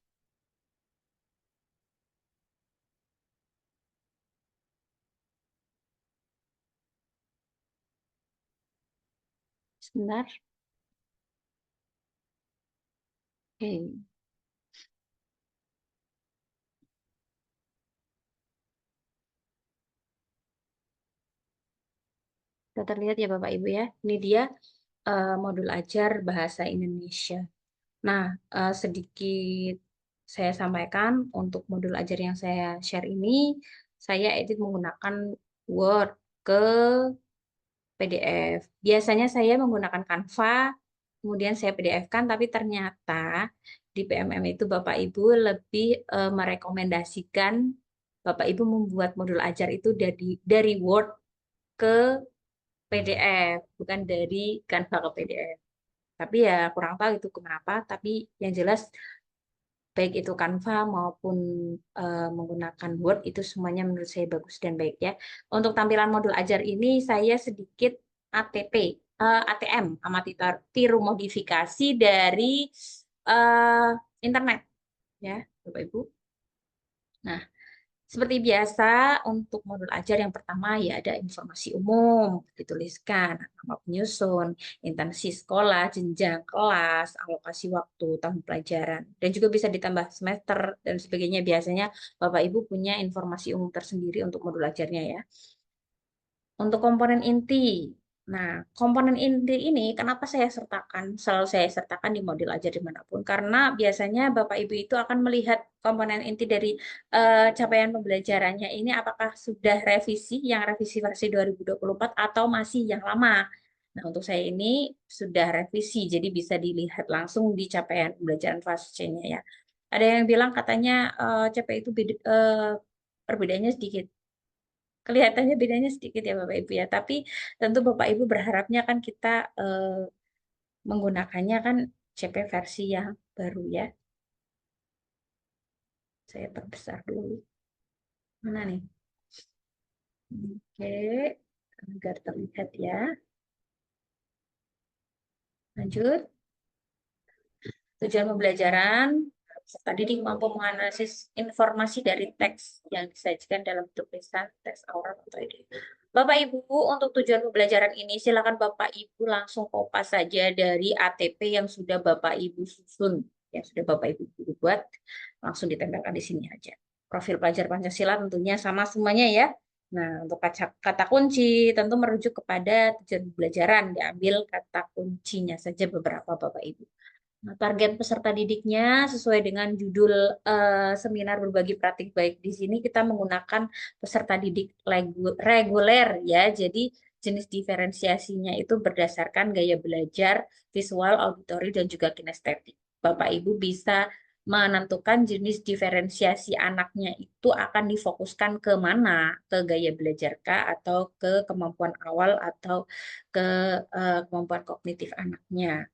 Sebentar. Oke. Sudah terlihat ya Bapak Ibu ya. Ini dia modul ajar bahasa Indonesia. Nah, sedikit saya sampaikan untuk modul ajar yang saya share ini, saya edit menggunakan Word ke PDF. Biasanya saya menggunakan Canva, kemudian saya PDF-kan, tapi ternyata di PMM itu Bapak Ibu lebih merekomendasikan Bapak Ibu membuat modul ajar itu dari Word ke PDF, bukan dari Canva ke PDF. Tapi ya kurang tahu itu kenapa, tapi yang jelas baik itu Canva maupun menggunakan Word itu semuanya menurut saya bagus dan baik ya. Untuk tampilan modul ajar ini saya sedikit ATM, amati tiru modifikasi dari eh, internet ya, Bapak Ibu. Nah, seperti biasa, untuk modul ajar yang pertama ya ada informasi umum, dituliskan nama penyusun, intensi sekolah, jenjang kelas, alokasi waktu, tahun pelajaran, dan juga bisa ditambah semester dan sebagainya. Biasanya Bapak Ibu punya informasi umum tersendiri untuk modul ajarnya ya. Untuk komponen inti. Nah, komponen inti ini kenapa saya sertakan, selalu saya sertakan di modul ajar dimanapun. Karena biasanya Bapak Ibu itu akan melihat komponen inti dari capaian pembelajarannya ini apakah sudah revisi, yang revisi versi 2024 atau masih yang lama. Nah, untuk saya ini sudah revisi, jadi bisa dilihat langsung di capaian pembelajaran fase C-nya ya. Ada yang bilang katanya CP itu perbedaannya sedikit. Kelihatannya bedanya sedikit ya Bapak Ibu ya, tapi tentu Bapak Ibu berharapnya kan kita menggunakannya kan CP versi yang baru ya. Saya perbesar dulu. Mana nih? Oke, agar terlihat ya. Lanjut. Tujuan pembelajaran, peserta didik mampu menganalisis informasi dari teks yang disajikan dalam tulisan, teks oral atau ide. Bapak Ibu, untuk tujuan pembelajaran ini silakan Bapak Ibu langsung kopas saja dari ATP yang sudah Bapak Ibu susun, yang sudah Bapak Ibu buat, langsung ditempelkan di sini aja. Profil pelajar Pancasila tentunya sama semuanya ya. Nah, untuk kata kunci tentu merujuk kepada tujuan pembelajaran, diambil kata kuncinya saja beberapa Bapak Ibu. Nah, target peserta didiknya sesuai dengan judul seminar berbagi praktik baik di sini kita menggunakan peserta didik reguler ya. Jadi jenis diferensiasinya itu berdasarkan gaya belajar, visual, auditori dan juga kinestetik. Bapak Ibu bisa menentukan jenis diferensiasi anaknya itu akan difokuskan ke mana, ke gaya belajar kah atau ke kemampuan awal atau ke kemampuan kognitif anaknya.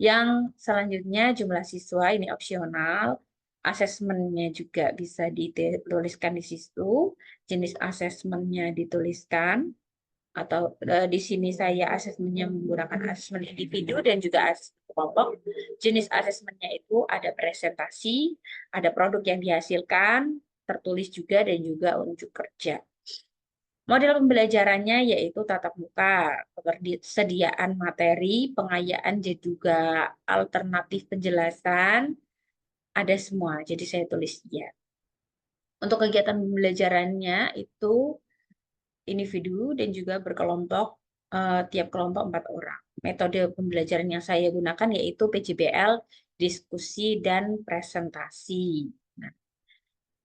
Yang selanjutnya jumlah siswa ini opsional, asesmennya juga bisa dituliskan di situ, jenis asesmennya dituliskan, atau di sini saya asesmennya menggunakan asesmen individu dan juga asesmen kelompok. Jenis asesmennya itu ada presentasi, ada produk yang dihasilkan, tertulis juga, dan juga unjuk kerja. Model pembelajarannya yaitu tatap muka, persediaan materi, pengayaan, dan juga alternatif penjelasan, ada semua. Jadi saya tulis ya. Untuk kegiatan pembelajarannya itu individu dan juga berkelompok, tiap kelompok 4 orang. Metode pembelajaran yang saya gunakan yaitu PJBL, diskusi, dan presentasi. Nah,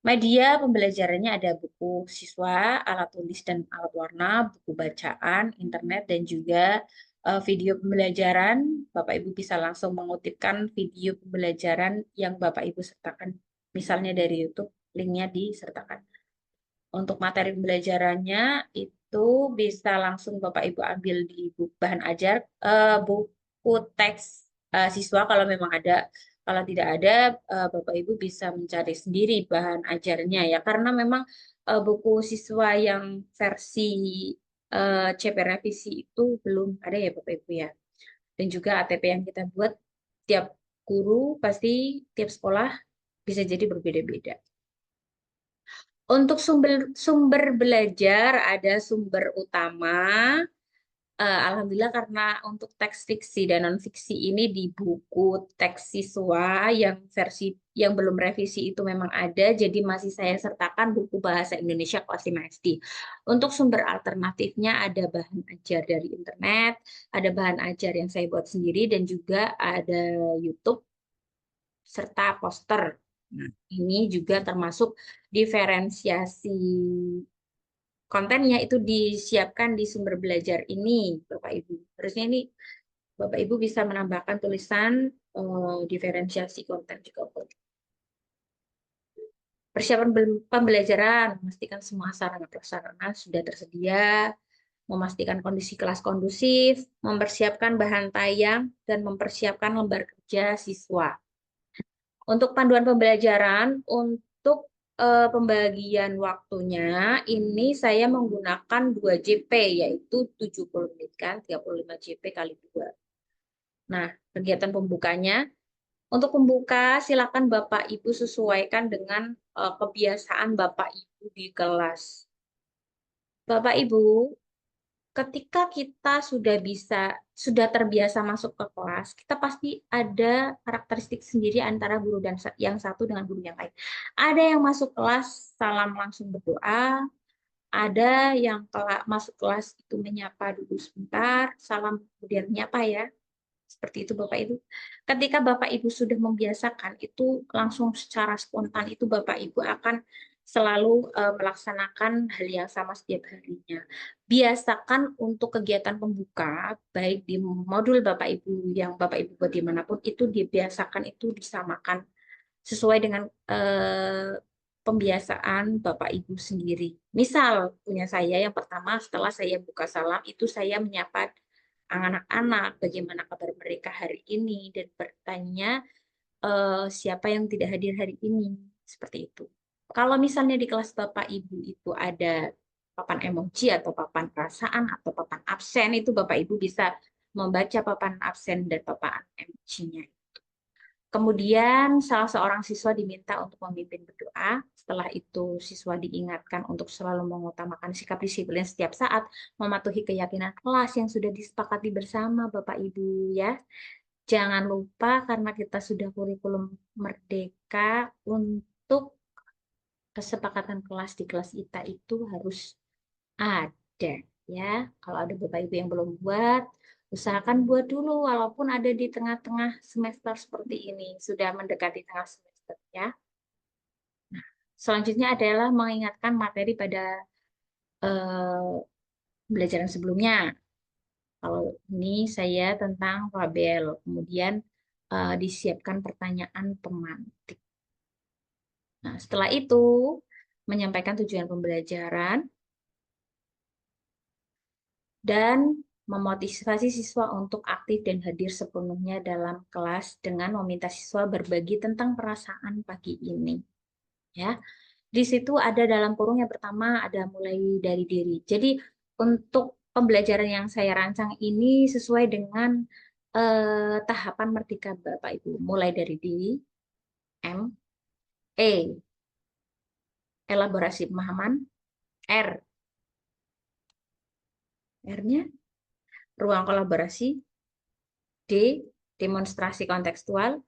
media pembelajarannya ada buku siswa, alat tulis dan alat warna, buku bacaan, internet, dan juga video pembelajaran. Bapak Ibu bisa langsung mengutipkan video pembelajaran yang Bapak Ibu sertakan, misalnya dari YouTube, linknya disertakan. Untuk materi pembelajarannya itu bisa langsung Bapak Ibu ambil di bahan ajar, buku teks siswa kalau memang ada. Kalau tidak ada, Bapak Ibu bisa mencari sendiri bahan ajarnya ya. Karena memang buku siswa yang versi CP revisi itu belum ada ya Bapak Ibu ya. Dan juga ATP yang kita buat tiap guru pasti tiap sekolah bisa jadi berbeda-beda. Untuk sumber sumber belajar ada sumber utama. Alhamdulillah karena untuk teks fiksi dan non fiksi ini di buku teks siswa yang versi yang belum revisi itu memang ada, jadi masih saya sertakan buku bahasa Indonesia kelas 5 SD. Untuk sumber alternatifnya ada bahan ajar dari internet, ada bahan ajar yang saya buat sendiri, dan juga ada YouTube serta poster. Nah, ini juga termasuk diferensiasi kontennya itu disiapkan di sumber belajar ini, Bapak Ibu. Harusnya ini Bapak Ibu bisa menambahkan tulisan diferensiasi konten juga boleh. Persiapan pembelajaran, memastikan semua sarana prasarana sudah tersedia, memastikan kondisi kelas kondusif, mempersiapkan bahan tayang, dan mempersiapkan lembar kerja siswa. Untuk panduan pembelajaran, untuk pembagian waktunya, ini saya menggunakan 2 JP, yaitu 70 menit kan, 35 JP kali 2. Nah, kegiatan pembukanya, untuk pembuka silakan Bapak Ibu sesuaikan dengan kebiasaan Bapak Ibu di kelas. Bapak Ibu, ketika kita sudah terbiasa masuk ke kelas, kita pasti ada karakteristik sendiri antara guru dan yang satu dengan guru yang lain. Ada yang masuk kelas salam langsung berdoa, ada yang masuk kelas itu menyapa dulu sebentar, salam kemudian menyapa ya. Seperti itu Bapak Ibu. Ketika Bapak Ibu sudah membiasakan, itu langsung secara spontan itu Bapak Ibu akan selalu melaksanakan hal yang sama setiap harinya. Biasakan untuk kegiatan pembuka, baik di modul Bapak Ibu yang Bapak Ibu buat dimanapun, itu dibiasakan itu disamakan sesuai dengan pembiasaan Bapak Ibu sendiri. Misal punya saya yang pertama setelah saya buka salam, itu saya menyapa anak-anak, bagaimana kabar mereka hari ini, dan bertanya siapa yang tidak hadir hari ini, seperti itu. Kalau misalnya di kelas Bapak Ibu itu ada papan emoji atau papan perasaan atau papan absen, itu Bapak Ibu bisa membaca papan absen dan papan emojinya. Kemudian salah seorang siswa diminta untuk memimpin berdoa. Setelah itu siswa diingatkan untuk selalu mengutamakan sikap disiplin setiap saat, mematuhi keyakinan kelas yang sudah disepakati bersama Bapak Ibu ya. Jangan lupa karena kita sudah kurikulum merdeka, untuk kesepakatan kelas di kelas ITA itu harus ada ya. Kalau ada Bapak Ibu yang belum buat, usahakan buat dulu walaupun ada di tengah-tengah semester seperti ini, sudah mendekati tengah semester ya. Nah, selanjutnya adalah mengingatkan materi pada pembelajaran sebelumnya. Kalau ini saya tentang label, kemudian disiapkan pertanyaan pemantik. Nah, setelah itu menyampaikan tujuan pembelajaran dan memotivasi siswa untuk aktif dan hadir sepenuhnya dalam kelas dengan meminta siswa berbagi tentang perasaan pagi ini. Ya, di situ ada dalam kurung yang pertama ada mulai dari diri. Jadi untuk pembelajaran yang saya rancang ini sesuai dengan tahapan merdeka Bapak Ibu, mulai dari D, M, E, elaborasi pemahaman, R, R-nya ruang kolaborasi, D, demonstrasi kontekstual,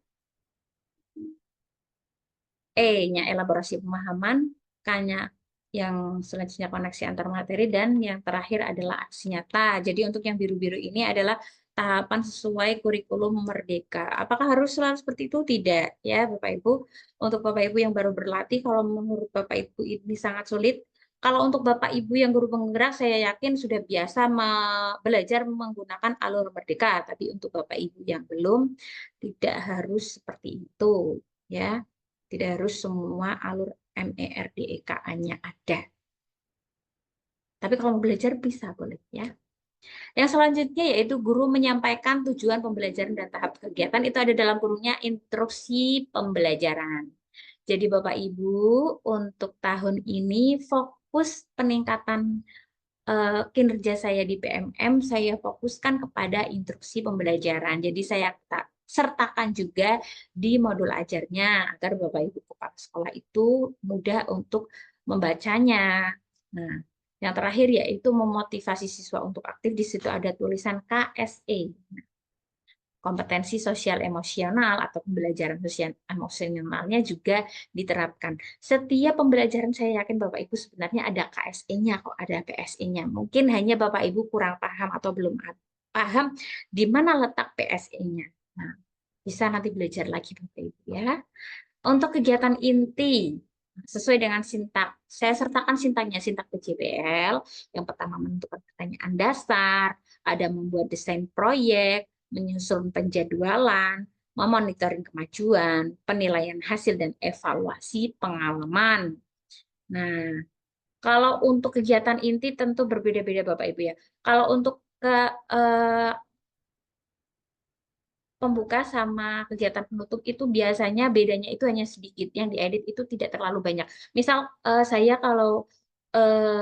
E-nya elaborasi pemahaman, K-nya yang selanjutnya koneksi antar materi, dan yang terakhir adalah aksi nyata. Jadi untuk yang biru-biru ini adalah tahapan sesuai kurikulum Merdeka. Apakah harus selalu seperti itu? Tidak, ya Bapak Ibu. Untuk Bapak Ibu yang baru berlatih, kalau menurut Bapak Ibu ini sangat sulit. Kalau untuk Bapak Ibu yang guru penggerak, saya yakin sudah biasa belajar menggunakan alur Merdeka. Tapi untuk Bapak Ibu yang belum, tidak harus seperti itu, ya. Tidak harus semua alur MERDEKA-nya ada. Tapi kalau mau belajar bisa boleh, ya. Yang selanjutnya yaitu guru menyampaikan tujuan pembelajaran dan tahap kegiatan, itu ada dalam kurungnya instruksi pembelajaran. Jadi Bapak Ibu untuk tahun ini fokus peningkatan kinerja saya di PMM, saya fokuskan kepada instruksi pembelajaran. Jadi saya sertakan juga di modul ajarnya agar Bapak Ibu kepala sekolah itu mudah untuk membacanya. Nah, yang terakhir yaitu memotivasi siswa untuk aktif. Di situ ada tulisan KSE, kompetensi sosial emosional atau pembelajaran sosial emosionalnya juga diterapkan. Setiap pembelajaran saya yakin Bapak Ibu sebenarnya ada KSE-nya kok, ada PSE-nya. Mungkin hanya Bapak Ibu kurang paham atau belum paham di mana letak PSE-nya. Nah, bisa nanti belajar lagi Bapak Ibu, ya. Untuk kegiatan inti sesuai dengan sintak, saya sertakan sintaknya, sintak PJBL. Yang pertama menentukan pertanyaan dasar, ada membuat desain proyek, menyusun penjadwalan, memonitoring kemajuan, penilaian hasil dan evaluasi pengalaman. Nah, kalau untuk kegiatan inti tentu berbeda-beda Bapak Ibu, ya. Kalau untuk pembuka sama kegiatan penutup itu biasanya bedanya itu hanya sedikit, yang diedit itu tidak terlalu banyak. Misal saya kalau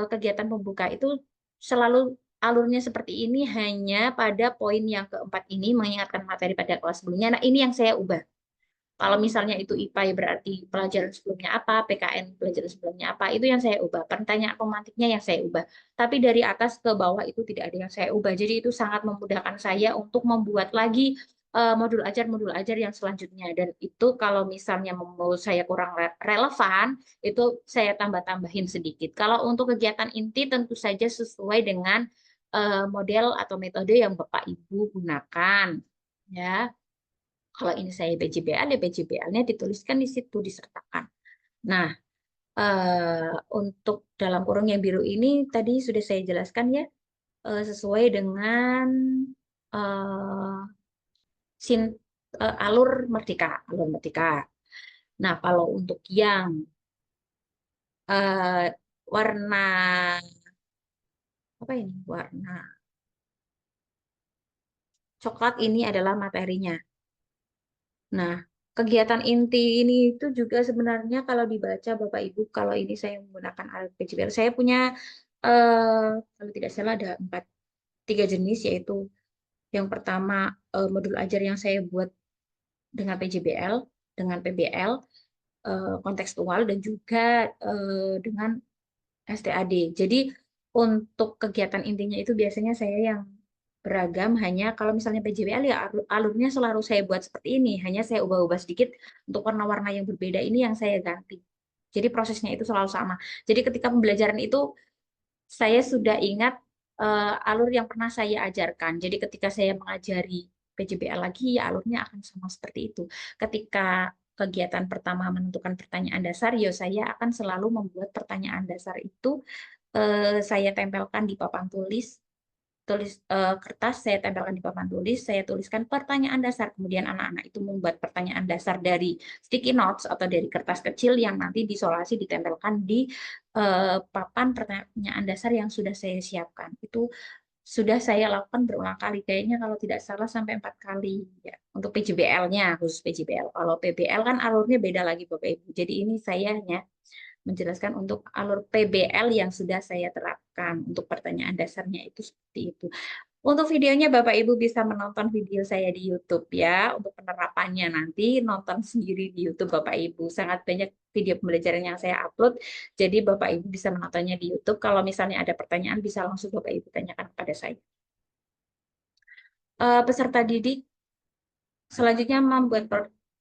kegiatan pembuka itu selalu alurnya seperti ini, hanya pada poin yang keempat ini mengingatkan materi pada kelas sebelumnya. Nah, ini yang saya ubah. Kalau misalnya itu IPA ya berarti pelajaran sebelumnya apa, PKN pelajaran sebelumnya apa, itu yang saya ubah. Pertanyaan pemantiknya yang saya ubah. Tapi dari atas ke bawah itu tidak ada yang saya ubah. Jadi itu sangat memudahkan saya untuk membuat lagi modul ajar yang selanjutnya. Dan itu kalau misalnya menurut saya kurang relevan, itu saya tambah-tambahin sedikit. Kalau untuk kegiatan inti tentu saja sesuai dengan model atau metode yang Bapak Ibu gunakan. Ya, kalau ini saya PJBL, ya PJBL-nya dituliskan di situ, disertakan. Nah, untuk dalam kurung yang biru ini tadi sudah saya jelaskan, ya, sesuai dengan eh, alur Merdeka, alur Merdeka. Nah, kalau untuk yang warna apa ini? Warna coklat ini adalah materinya. Nah, kegiatan inti ini itu juga sebenarnya kalau dibaca Bapak Ibu, kalau ini saya menggunakan alat PJBL, saya punya kalau tidak salah ada tiga jenis, yaitu yang pertama modul ajar yang saya buat dengan PJBL, dengan PBL, kontekstual, dan juga dengan STAD. Jadi untuk kegiatan intinya itu biasanya saya yang beragam, hanya kalau misalnya PJBL ya alurnya selalu saya buat seperti ini, hanya saya ubah-ubah sedikit untuk warna-warna yang berbeda ini yang saya ganti. Jadi prosesnya itu selalu sama. Jadi ketika pembelajaran itu saya sudah ingat alur yang pernah saya ajarkan. Jadi ketika saya mengajari PJBL lagi, ya alurnya akan sama seperti itu. Ketika kegiatan pertama menentukan pertanyaan dasar, ya saya akan selalu membuat pertanyaan dasar itu saya tempelkan di papan kertas, saya tempelkan di papan tulis, saya tuliskan pertanyaan dasar. Kemudian anak-anak itu membuat pertanyaan dasar dari sticky notes atau dari kertas kecil yang nanti disolasi ditempelkan di papan pertanyaan dasar yang sudah saya siapkan. Itu sudah saya lakukan berulang kali, kayaknya kalau tidak salah sampai 4 kali, ya. Untuk PJBL-nya, khusus PJBL. Kalau PBL kan alurnya beda lagi Bapak Ibu. Jadi ini saya hanya menjelaskan untuk alur PBL yang sudah saya terapkan. Untuk pertanyaan dasarnya itu seperti itu. Untuk videonya Bapak Ibu bisa menonton video saya di YouTube ya. Untuk penerapannya nanti nonton sendiri di YouTube Bapak Ibu. Sangat banyak video pembelajaran yang saya upload. Jadi Bapak Ibu bisa menontonnya di YouTube. Kalau misalnya ada pertanyaan bisa langsung Bapak Ibu tanyakan kepada saya. Peserta didik selanjutnya membuat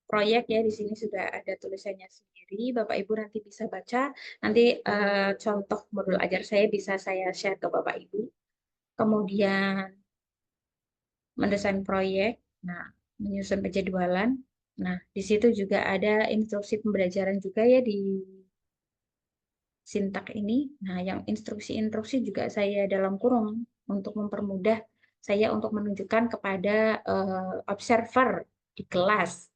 proyek ya. Di sini sudah ada tulisannya sendiri. Bapak Ibu nanti bisa baca. Nanti contoh modul ajar saya bisa saya share ke Bapak Ibu. Kemudian mendesain proyek, nah, menyusun penjadwalan. Nah, di situ juga ada instruksi pembelajaran juga ya di Sintak ini. Nah, yang instruksi-instruksi juga saya dalam kurung untuk mempermudah saya untuk menunjukkan kepada observer di kelas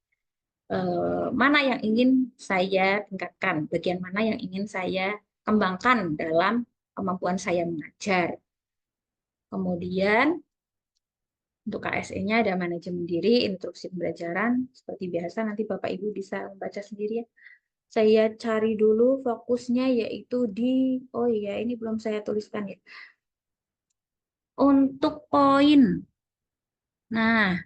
mana yang ingin saya tingkatkan, bagian mana yang ingin saya kembangkan dalam kemampuan saya mengajar. Kemudian untuk KSE-nya ada manajemen diri, instruksi pembelajaran. Seperti biasa nanti Bapak Ibu bisa membaca sendiri ya. Saya cari dulu fokusnya yaitu di, oh iya ini belum saya tuliskan ya. Untuk poin, nah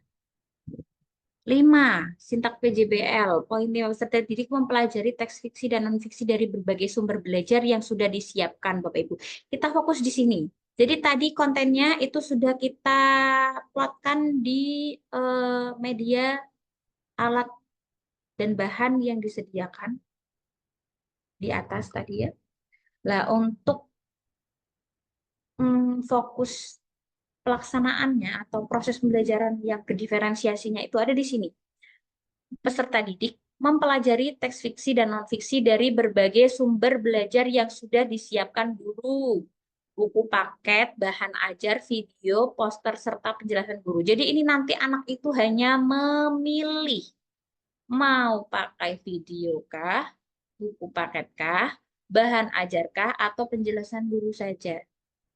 5, Sintak PJBL. Poin 5, peserta didik mempelajari teks fiksi dan non-fiksi dari berbagai sumber belajar yang sudah disiapkan Bapak Ibu. Kita fokus di sini. Jadi tadi kontennya itu sudah kita plotkan di media alat dan bahan yang disediakan di atas tadi ya. Nah, untuk fokus pelaksanaannya atau proses pembelajaran yang kediferensiasinya itu ada di sini. Peserta didik mempelajari teks fiksi dan non-fiksi dari berbagai sumber belajar yang sudah disiapkan guru. Buku paket, bahan ajar, video, poster, serta penjelasan guru. Jadi ini nanti anak itu hanya memilih mau pakai video kah, buku paket kah, bahan ajar kah, atau penjelasan guru saja.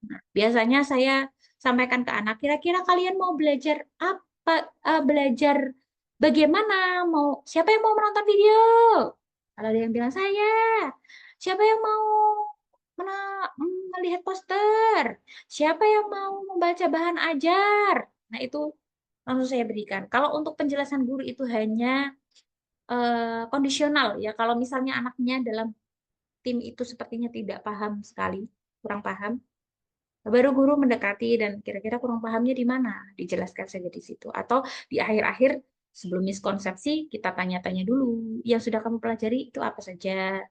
Nah, biasanya saya sampaikan ke anak, kira-kira kalian mau belajar apa? Belajar bagaimana? Siapa yang mau menonton video? Kalau ada yang bilang saya, siapa yang mau melihat poster? Siapa yang mau membaca bahan ajar? Nah, itu langsung saya berikan. Kalau untuk penjelasan guru itu hanya kondisional ya. Kalau misalnya anaknya dalam tim itu sepertinya tidak paham sekali, kurang paham, baru guru mendekati dan kira-kira kurang pahamnya di mana, dijelaskan saja di situ. Atau di akhir-akhir sebelum miskonsepsi kita tanya-tanya dulu, yang sudah kamu pelajari itu apa saja.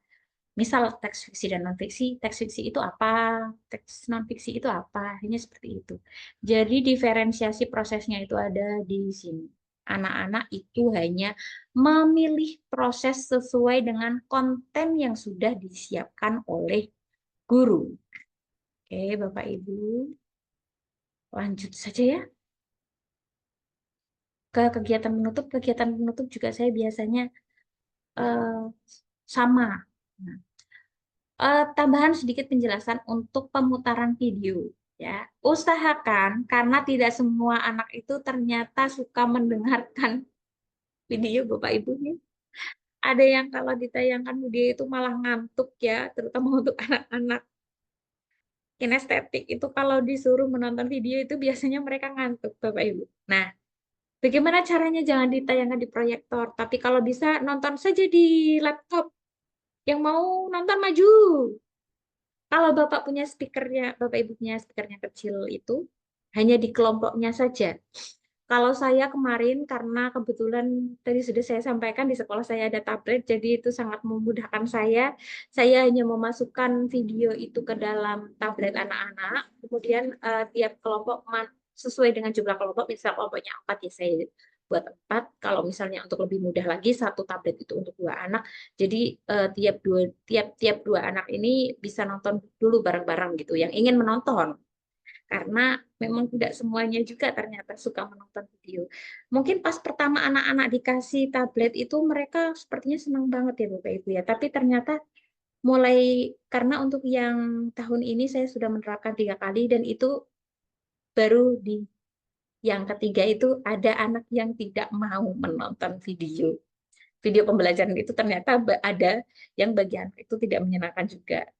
Misal teks fiksi dan non-fiksi, teks fiksi itu apa, teks non-fiksi itu apa, hanya seperti itu. Jadi diferensiasi prosesnya itu ada di sini. Anak-anak itu hanya memilih proses sesuai dengan konten yang sudah disiapkan oleh guru. Oke, Bapak Ibu, lanjut saja ya ke kegiatan penutup. Kegiatan penutup juga saya biasanya eh, sama. Nah, tambahan sedikit penjelasan untuk pemutaran video ya. Usahakan karena tidak semua anak itu ternyata suka mendengarkan video Bapak Ibunya. Ada yang kalau ditayangkan video itu malah ngantuk ya, terutama untuk anak-anak kinestetik itu kalau disuruh menonton video itu biasanya mereka ngantuk Bapak Ibu. Nah, bagaimana caranya jangan ditayangkan di proyektor, tapi kalau bisa nonton saja di laptop. Yang mau nonton maju. Kalau Bapak punya speakernya, Bapak Ibu punya speakernya kecil itu, hanya di kelompoknya saja. Kalau saya kemarin, karena kebetulan tadi sudah saya sampaikan di sekolah saya ada tablet, jadi itu sangat memudahkan saya. Saya hanya memasukkan video itu ke dalam tablet anak-anak, kemudian tiap kelompok sesuai dengan jumlah kelompok, misal kelompoknya 4 ya saya buat 4. Kalau misalnya untuk lebih mudah lagi, satu tablet itu untuk 2 anak. Jadi tiap dua anak ini bisa nonton dulu bareng-bareng gitu, yang ingin menonton karena memang tidak semuanya juga ternyata suka menonton video. Mungkin pas pertama anak-anak dikasih tablet itu mereka sepertinya senang banget ya Bapak Ibu ya. Tapi ternyata mulai karena untuk yang tahun ini saya sudah menerapkan 3 kali dan itu baru di yang ketiga itu ada anak yang tidak mau menonton video. video pembelajaran itu ternyata ada yang bagian itu tidak menyenangkan juga.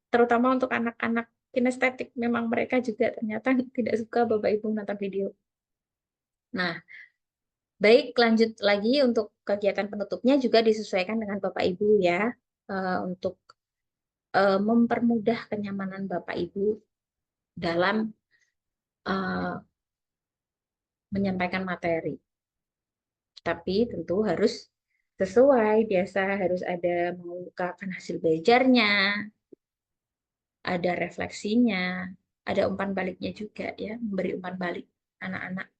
Terutama untuk anak-anak kinestetik, memang mereka juga ternyata tidak suka Bapak Ibu nonton video. Nah, baik, lanjut lagi untuk kegiatan penutupnya juga disesuaikan dengan Bapak Ibu ya, untuk mempermudah kenyamanan Bapak Ibu dalam menyampaikan materi. Tapi tentu harus sesuai, biasa harus ada mengungkapkan hasil belajarnya, ada refleksinya, ada umpan baliknya juga ya, memberi umpan balik anak-anak,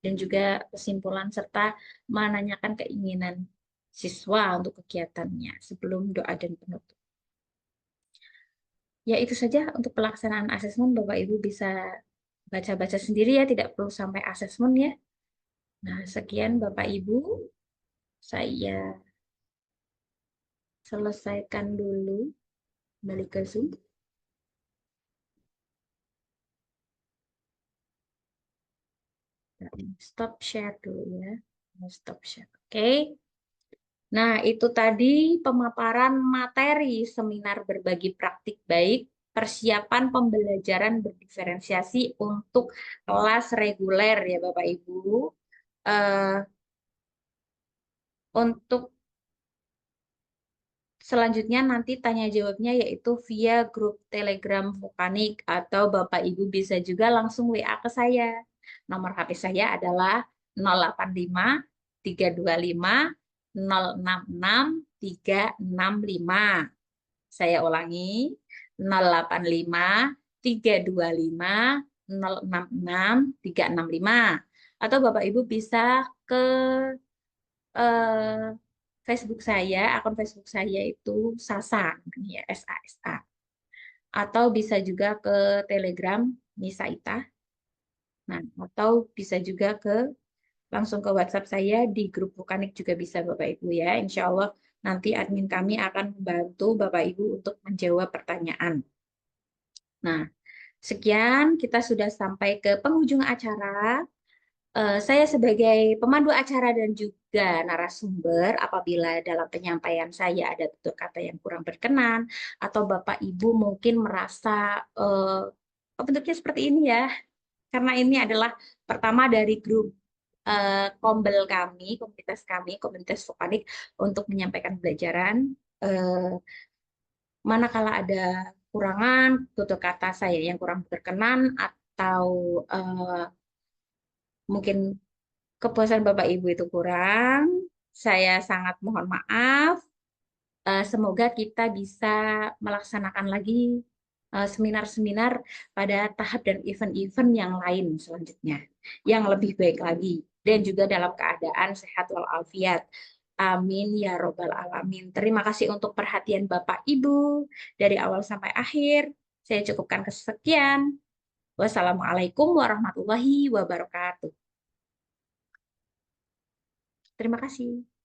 dan juga kesimpulan serta menanyakan keinginan siswa untuk kegiatannya sebelum doa dan penutup. Ya itu saja untuk pelaksanaan asesmen, Bapak Ibu bisa baca-baca sendiri ya, tidak perlu sampai asesmen ya. Nah, sekian Bapak Ibu, saya selesaikan dulu, balik ke Zoom. Stop share dulu ya. Stop share. Oke. Nah, itu tadi pemaparan materi seminar berbagi praktik baik, persiapan pembelajaran berdiferensiasi untuk kelas reguler ya Bapak Ibu. Untuk selanjutnya nanti tanya jawabnya yaitu via grup Telegram Vulkanik, atau Bapak Ibu bisa juga langsung WA ke saya. Nomor HP saya adalah 085 325 066 365. Saya ulangi, 085 325 066 365. Atau Bapak Ibu bisa ke eh, Facebook saya, akun Facebook saya itu Sasa, ya, SASA. Atau bisa juga ke Telegram Nisa Ita. Nah, atau bisa juga langsung ke WhatsApp saya di grup Vulkanik juga bisa Bapak Ibu ya. Insya Allah nanti admin kami akan membantu Bapak Ibu untuk menjawab pertanyaan. Nah, sekian kita sudah sampai ke penghujung acara. Saya sebagai pemandu acara dan juga narasumber, apabila dalam penyampaian saya ada tutur kata yang kurang berkenan, atau Bapak Ibu mungkin merasa bentuknya seperti ini ya, karena ini adalah pertama dari grup kombel kami, komunitas Vulkanik untuk menyampaikan pembelajaran. Manakala ada kurangan, tutur kata saya yang kurang berkenan, atau mungkin kepuasan Bapak Ibu itu kurang, saya sangat mohon maaf. Semoga kita bisa melaksanakan lagi seminar-seminar pada tahap dan event-event yang lain selanjutnya, yang lebih baik lagi, dan juga dalam keadaan sehat walafiat. Amin ya robbal alamin. Terima kasih untuk perhatian Bapak Ibu dari awal sampai akhir. Saya cukupkan kesekian. Wassalamualaikum warahmatullahi wabarakatuh. Terima kasih.